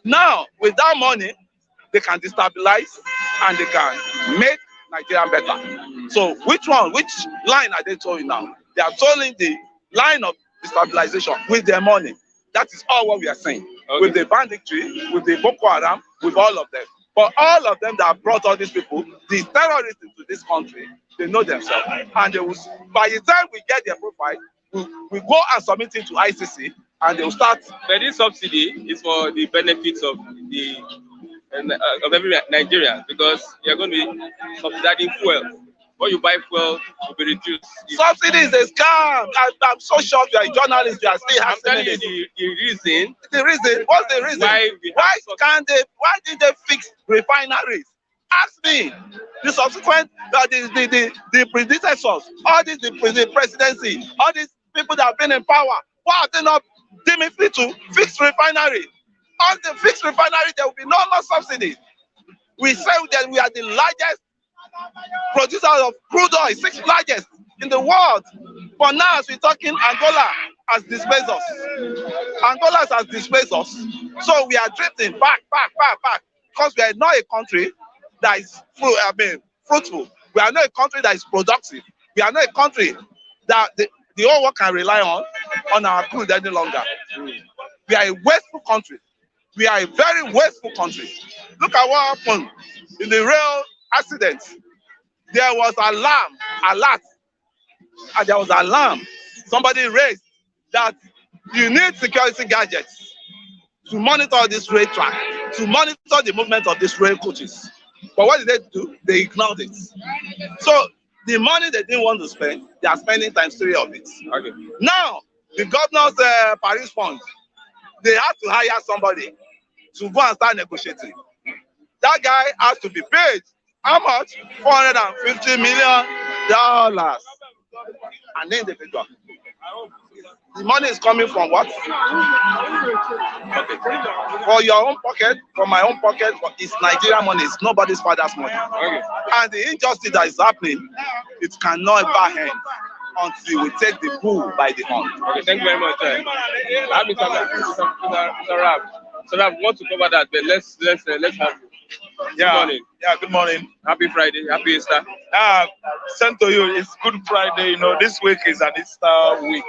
Now, with that money, they can destabilize and they can make Nigeria better. So which line are they towing now? They are towing the line of destabilization with their money. That is all what we are saying. Okay. With the banditry, with the Boko Haram, with all of them. But all of them that have brought all these people, the terrorists into this country, they know themselves. And they will, by the time we get their profile, we go and submit it to ICC and they will start. But this subsidy is for the benefits of every Nigerian, because you're going to be subsidizing fuel. When you buy fuel, will be reduced. Subsidy is a scam. I'm so shocked you are a journalist. You are still I'm telling you the reason. The reason? What's the reason? Why did they fix refineries? Ask me. The subsequent, the predecessors, all these, the presidency, all these people that have been in power, why are they not deeming free to fix refinery? On the fixed refinery, there will be no more subsidies. We say that we are the largest producer of crude oil, 6th largest in the world. But now, as we're talking, Angola has displaced us. Angola has displaced us. So we are drifting back. Because we are not a country that is fruitful. We are not a country that is productive. We are not a country that the whole world can rely on our crude any longer. We are a wasteful country. We are a very wasteful country. Look at what happened in the rail accident. There was alert, and there was alarm. Somebody raised that you need security gadgets to monitor this rail track, to monitor the movement of these rail coaches. But what did they do? They ignored it. So the money they didn't want to spend, they are spending ×3 of it. Okay. Now, the governor's Paris fund, they have to hire somebody to go and start negotiating. That guy has to be paid. How much? $450 million. An individual. The money is coming from what? Okay. For your own pocket, from my own pocket, it's Nigerian money. It's nobody's father's money. Okay. And the injustice that is happening, it cannot ever end until we take the bull by the horn. Okay, thank you very much. So I want to cover that, but let's have you. Good morning. Good morning. Happy Friday. Happy Easter. Sent to you. It's Good Friday. You know, this week is an Easter week.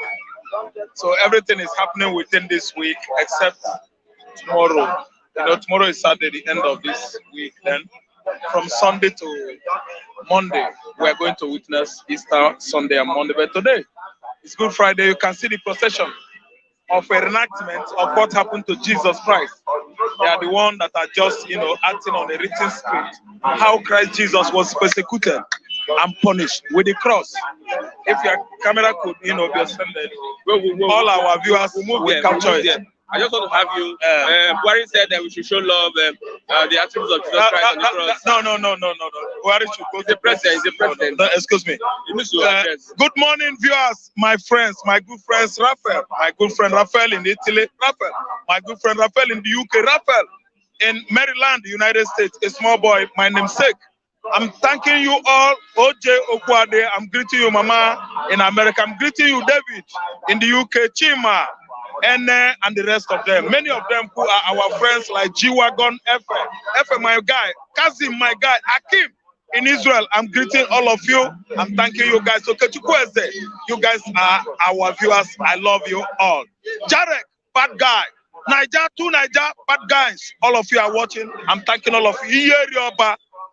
So everything is happening within this week except tomorrow. You know, tomorrow is Saturday, the end of this week. Then from Sunday to Monday, we are going to witness Easter Sunday and Monday. But today, it's Good Friday. You can see the procession of a reenactment of what happened to Jesus Christ. They are the one that are just, you know, acting on a written script. How Christ Jesus was persecuted and punished with the cross. If your camera could, you know, be extended, all our viewers will capture it. I just want to have you. Buhari said that we should show love the attributes of Jesus Christ on the cross. No. Buhari should go to the president. The president. No, excuse me. Good morning, viewers, my friends, my good friends, Raphael, my good friend Raphael in Italy, Raphael, my good friend Raphael in the UK, Raphael in Maryland, United States, a small boy, my namesake, I'm thanking you all. OJ Okwade, I'm greeting you, Mama, in America. I'm greeting you, David, in the UK, Chima, Ene, and the rest of them. Many of them who are our friends like G-Wagon, Efe, my guy, Kazim, my guy, Akim, in Israel. I'm greeting all of you. I'm thanking you guys. So, Kechukweze, you guys are our viewers. I love you all. Jarek, bad guy. Niger, two Niger, bad guys. All of you are watching. I'm thanking all of you.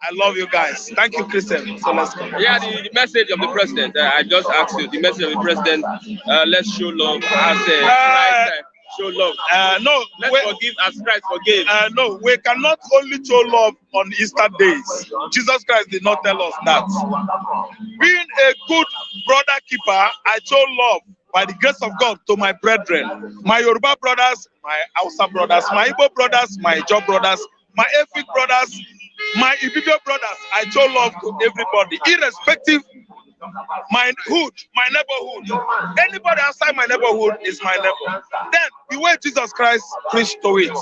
I love you guys. Thank you, Christian. So let's go. Yeah, the message of the president. I just asked you the message of the president. Let's show love as Christ show love. No, let's forgive as Christ forgave. No, we cannot only show love on Easter days. Jesus Christ did not tell us that. Being a good brother keeper, I show love by the grace of God to my brethren, my Yoruba brothers, my Hausa brothers, my Igbo brothers, my Ijaw brothers, my Efik brothers, my Ibibio brothers. I show love to everybody, irrespective my hood, my neighborhood. Anybody outside my neighborhood is my neighbor. Then the way Jesus Christ preached to it,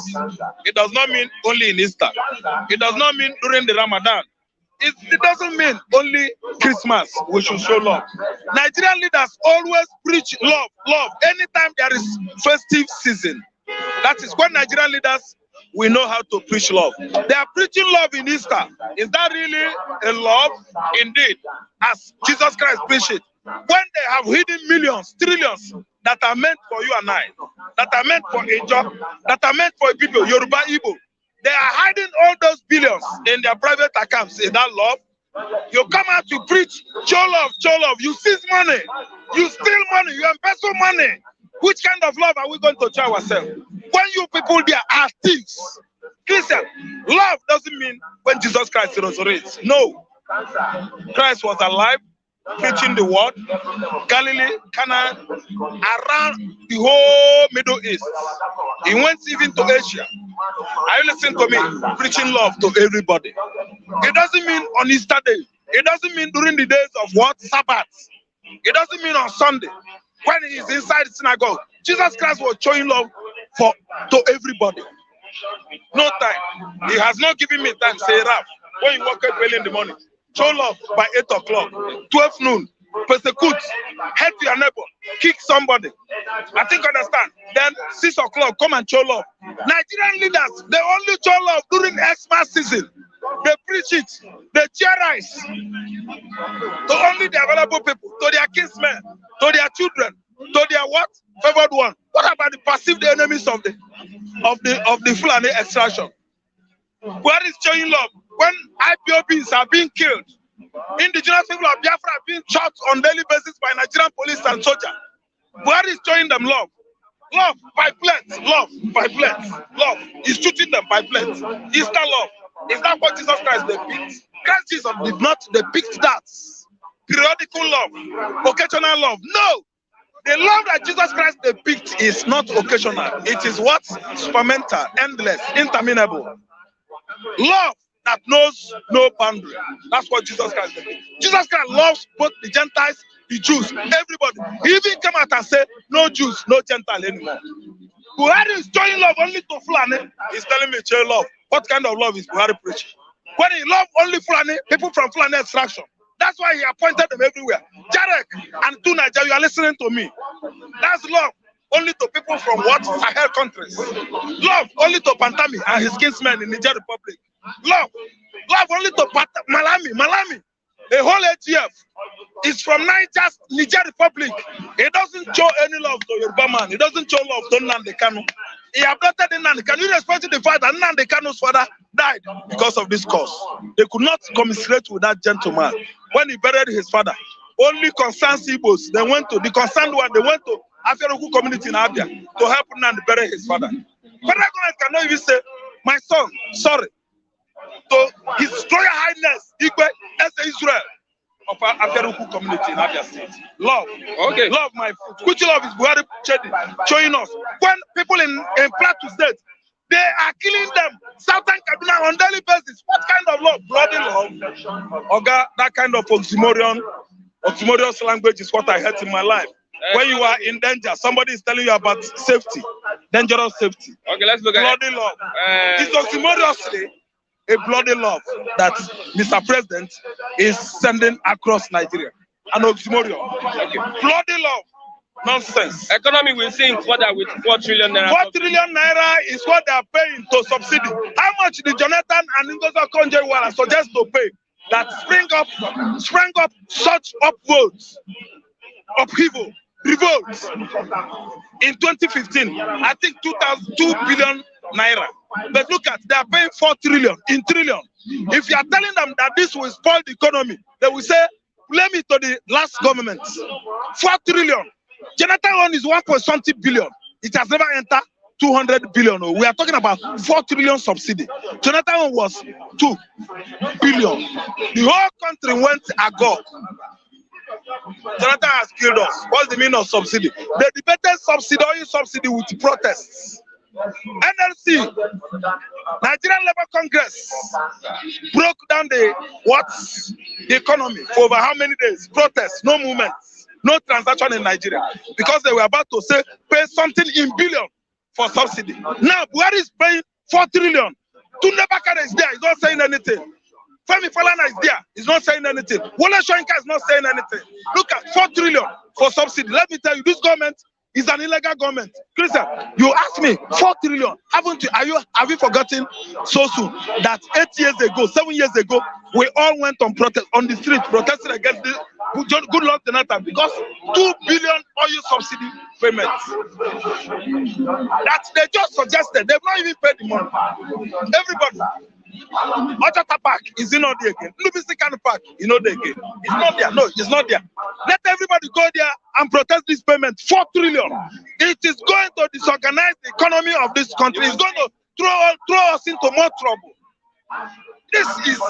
it does not mean only in Easter. It does not mean during the Ramadan. It doesn't mean only Christmas we should show love. Nigerian leaders always preach love, love. Anytime there is festive season, that is when Nigerian leaders, we know how to preach love. They are preaching love in Easter. Is that really a love? Indeed, as Jesus Christ preached it. When they have hidden millions, trillions that are meant for you and I, that are meant for a job, that are meant for people, Yoruba, Igbo, they are hiding all those billions in their private accounts. Is that love? You come out to preach, show love, show love. You seize money, you steal money, you embezzle money. Which kind of love are we going to show ourselves? When you people there are thieves. Listen, love doesn't mean when Jesus Christ resurrects. No. Christ was alive, preaching the word, Galilee, Canaan, around the whole Middle East. He went even to Asia. Are you listening to me? Preaching love to everybody. It doesn't mean on Easter Day. It doesn't mean during the days of what? Sabbath. It doesn't mean on Sunday. When he is inside the synagogue, Jesus Christ was showing love to everybody. No time. He has not given me time. Say, Raf, when you wake up early in the morning, show love by 8 o'clock, 12 noon, persecute, help your neighbor, kick somebody. I think understand. Then 6 o'clock, come and show love. Nigerian leaders, they only show love during Xmas season. They preach it. They cheer rice to only the available people, to their kinsmen, to their children, to their what? Favored one. What about the perceived enemies of the Fulani extraction? Where is showing love? When IPOBs are being killed, indigenous people of Biafra are being shot on daily basis by Nigerian police and soldiers. Where is showing them love? Love by plates. Love by plates. Love is shooting them by plates. Easter love. Is that what Jesus Christ depicts? Christ Jesus did not depict that. Periodical love, occasional love. No! The love that Jesus Christ depicts is not occasional. It is what? Supplemental, endless, interminable. Love that knows no boundary. That's what Jesus Christ depicts. Jesus Christ loves both the Gentiles, the Jews, everybody. He even came out and said, no Jews, no Gentile anymore. Buhari is showing love only to Fulani. He's telling me, show love. What kind of love is Buhari preaching? When he loved only Fulani, people from Fulani extraction. That's why he appointed them everywhere. Jarek and two Nigeria, you are listening to me. That's love only to people from what? Sahel countries. Love only to Pantami and his kinsmen in Niger Republic. Love only to Malami. The whole AGF is from Niger Republic. He doesn't show any love to Yoruba man. He doesn't show love to Nnamdi Kanu. He abducted Nnamdi Kanu, irrespective of the fact that Nnamdi Kanu's father died because of this cause. They could not commiserate with that gentleman. When he buried his father, only concerned Igbos, they went to, the concerned one, they went to Afiaruku community in Abia to help Nnamdi bury his father. Federal government cannot even say, my son, sorry. To His Royal Highness, Igwe, as Israel of Afiaruku community in Abia State. Love. Okay. Love, my which love is Buhari showing us. When people in Plateau State, they are killing them, Southern Kaduna on daily basis. What kind of love? Bloody love. Oga, that kind of oxymorous language is what I heard in my life. When you are in danger, somebody is telling you about safety, dangerous safety. Okay, let's look at bloody love. It's oxymorously a bloody love that Mr. President is sending across Nigeria. An oxymoron. Okay. Bloody love. Nonsense. Economy will sink further with 4 trillion naira. 4 trillion naira is what they are paying to subsidy. How much did Jonathan and Ngozi Okonjo-Iweala suggest to pay that sprang up such upvotes, upheaval, revolts in 2015? I think 2 billion naira. But look at, they are paying 4 trillion in trillion. If you are telling them that this will spoil the economy, they will say, blame it to the last government. 4 trillion. Jonathan one is 1.something billion. It has never entered 200 billion. We are talking about 4 trillion subsidy. Jonathan one was 2 billion. The whole country went agog. Jonathan has killed us. What's the meaning of subsidy? They debated subsidy, oil subsidy with protests. NLC, Nigerian Labour Congress, broke down the economy for over how many days? Protests, no movement, no transaction in Nigeria, because they were about to say pay something in billion for subsidy. Now Buhari is paying 4 trillion. Tunde Bakare is there, he's not saying anything. Femi Falana is there, he's not saying anything. Wole Soyinka is not saying anything. Look at 4 trillion for subsidy. Let me tell you, this government is an illegal government. Christian, you asked me 4 trillion. Haven't you? Have you forgotten so soon that 8 years ago, 7 years ago, we all went on protest on the street protesting against this good Lord Jonathan because 2 billion oil subsidy payments that they just suggested. They've not even paid the money. Everybody. Ojota Park is not there again. Lubisi Kanu Park is not there again. It's not there. No, it's not there. Let everybody go there and protest this payment. 4 trillion. It is going to disorganize the economy of this country. It's going to throw us into more trouble. This is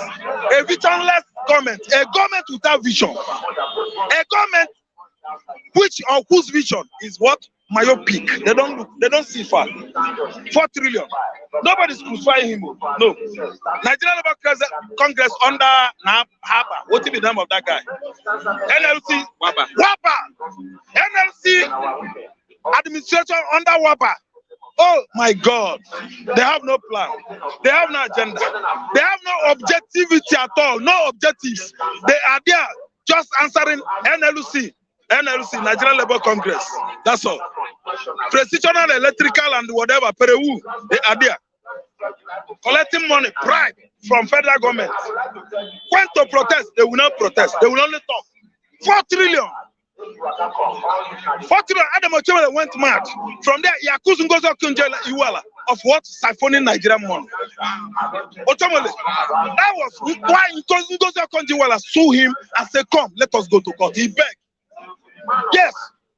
a visionless government, a government without vision, a government whose vision is what? Myopic. They don't see far. 4 trillion. Nobody's crucifying him. No. Nigerian Labour Congress under Haba. What is the name of that guy? NLC. Wapa. NLC administration under Wapa. Oh my God. They have no plan. They have no agenda. They have no objectivity at all. No objectives. They are there just answering NLC, Nigerian Labour Congress. That's all. Precision, electrical, and whatever, Peru, they are there. Collecting money, bribe from federal government. When to protest, they will not protest. They will only talk. 4 trillion. 4 trillion. Adam Ochoa went mad. From there, he accused Ngozi Okonjo-Iweala of what? Siphoning Nigerian money. Otomole. That was why Ngozi Okonjo-Iweala sued him and said, come, let us go to court. He begged. Yes,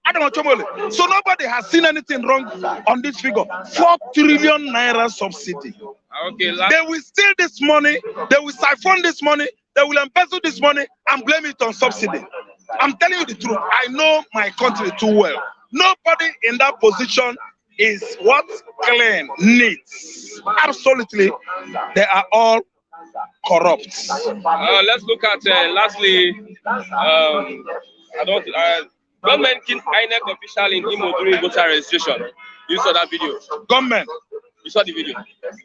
Adam Otomole. So nobody has seen anything wrong on this figure. 4 trillion naira subsidy. Okay, they will steal this money, they will siphon this money, they will embezzle this money and blame it on subsidy. I'm telling you the truth. I know my country too well. Nobody in that position is what clean, neat. Absolutely, they are all corrupt. Let's look at lastly. Government killed INEC official in Imo during voter registration. You saw that video. Government. You saw the video.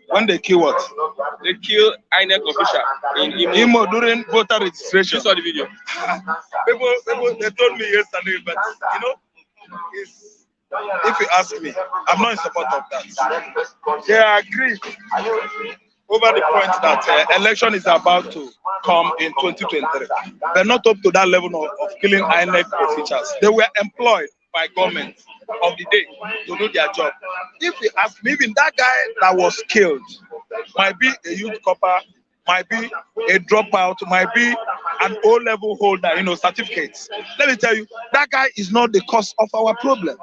When they kill what? They killed INEC official in Imo during voter registration. You saw the video. People, they told me yesterday, but you know, if you ask me, I'm not in support of that. They agree over the point that election is about to come in 2023, but not up to that level of killing INEC officials. They were employed by government of the day to do their job. If you ask me, even that guy that was killed might be a youth copper, might be a dropout, might be an O-level holder, certificates. Let me tell you, that guy is not the cause of our problem.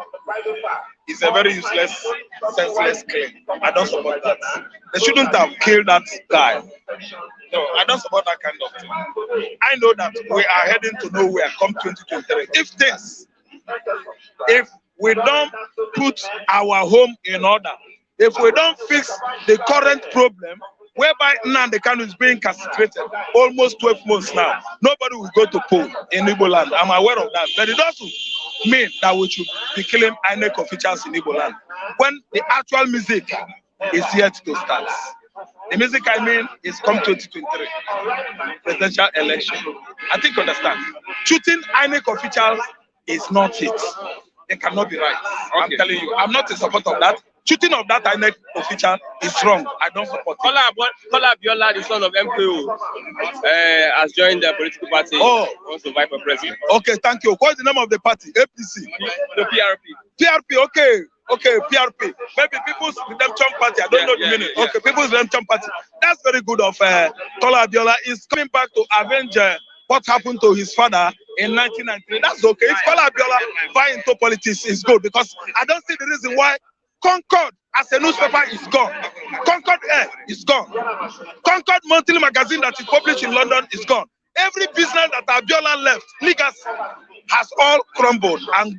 It's a very useless, senseless claim. I don't support that. They shouldn't have killed that guy. No, I don't support that kind of thing. I know that we are heading to nowhere come 2023. If we don't put our home in order, if we don't fix the current problem, whereby Nnamdi Kanu is being castrated almost 12 months now, nobody will go to poll in Igbo land. I'm aware of that. But it doesn't mean that we should be killing INEC officials in Igbo land when the actual music is yet to start. The music I mean is come 2023 presidential election. I think you understand. Shooting INEC officials is not it. They cannot be right. Okay. I'm telling you, I'm not in support of that. Shooting of that INEC official is wrong. I don't support it. Kola Abiola'S, the son of MKO, has joined the political party. Oh, wants to vie for president. Okay, thank you. What's the name of the party? APC. The PRP. PRP. Okay. Okay, PRP. Maybe People's Redemption Party. I don't know the meaning. Okay, People's Redemption Party. That's very good of Kola Abiola'S. Is coming back to avenge what happened to his father in 1993. That's okay. If Kola Abiola'S buy into politics, is good because I don't see the reason why Concord as a newspaper is gone. Concord Air is gone. Concord Monthly magazine that is published in London is gone. Every business that Abiola'S left, legacy, has all crumbled and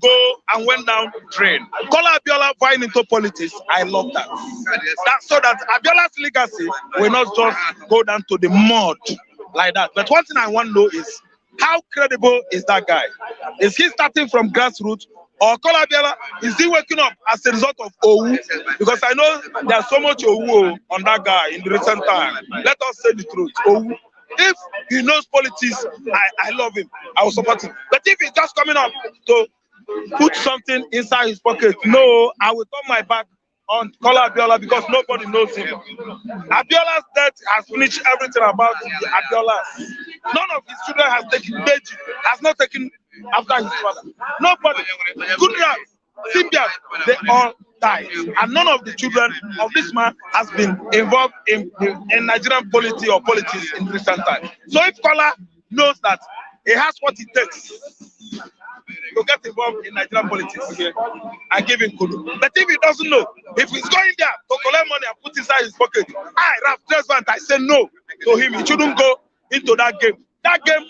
went down the drain. Kola Abiola'S buying into politics, I love that. So that Abiola'S legacy will not just go down to the mud like that. But one thing I want to know is, how credible is that guy? Is he starting from grassroots? Or Kola Abiola'S, is he waking up as a result of OU? Because I know there's so much OU on that guy in the recent time. Let us say the truth. OU. If he knows politics, I love him. I will support him. But if he's just coming up to put something inside his pocket, no, I will turn my back on Kola Abiola'S because nobody knows him. Abiola'S death has finished everything about the Abiola'S. None of his children has taken Beji, has not taken after his father. Nobody. Goodrat, Simbiat, they all died. And none of the children of this man has been involved in Nigerian politics or politics in recent time. So if Kola knows that he has what it takes to get involved in Nigerian politics, okay, I give him kudu. But if he doesn't know, if he's going there to collect money and put inside his pocket, Ralph Tresvant, I say no to him. He shouldn't go into that game. That game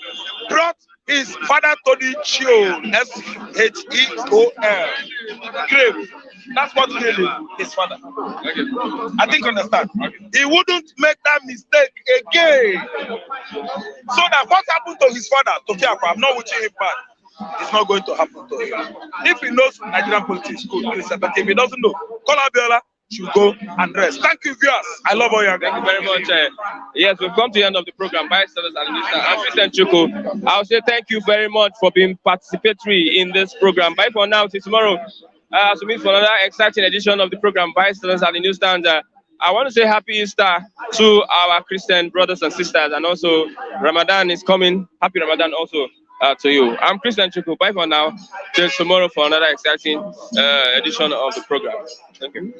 brought his father Tony Chio, S-H-E-O-L, grave. That's what really his father. Okay. I think you understand. He wouldn't make that mistake again. So that what happened to his father, Tokiako, I'm not wishing him back. It's not going to happen to him. If he knows Nigerian politics, good. But if he doesn't know, Kola Abiola'S should go and rest. Thank you, viewers. I love all you. Thank you very much. Yes, we've come to the end of the program. Vice Chancellor and Minister, I'm Christian Chuku. I'll say thank you very much for being participatory in this program. Bye for now. Till tomorrow. As we meet for another exciting edition of the program, Vice Chancellor and the Newsstand. I want to say happy Easter to our Christian brothers and sisters, and also Ramadan is coming. Happy Ramadan also to you. I'm Christian Chuku. Bye for now. Till tomorrow for another exciting edition of the program. Thank you.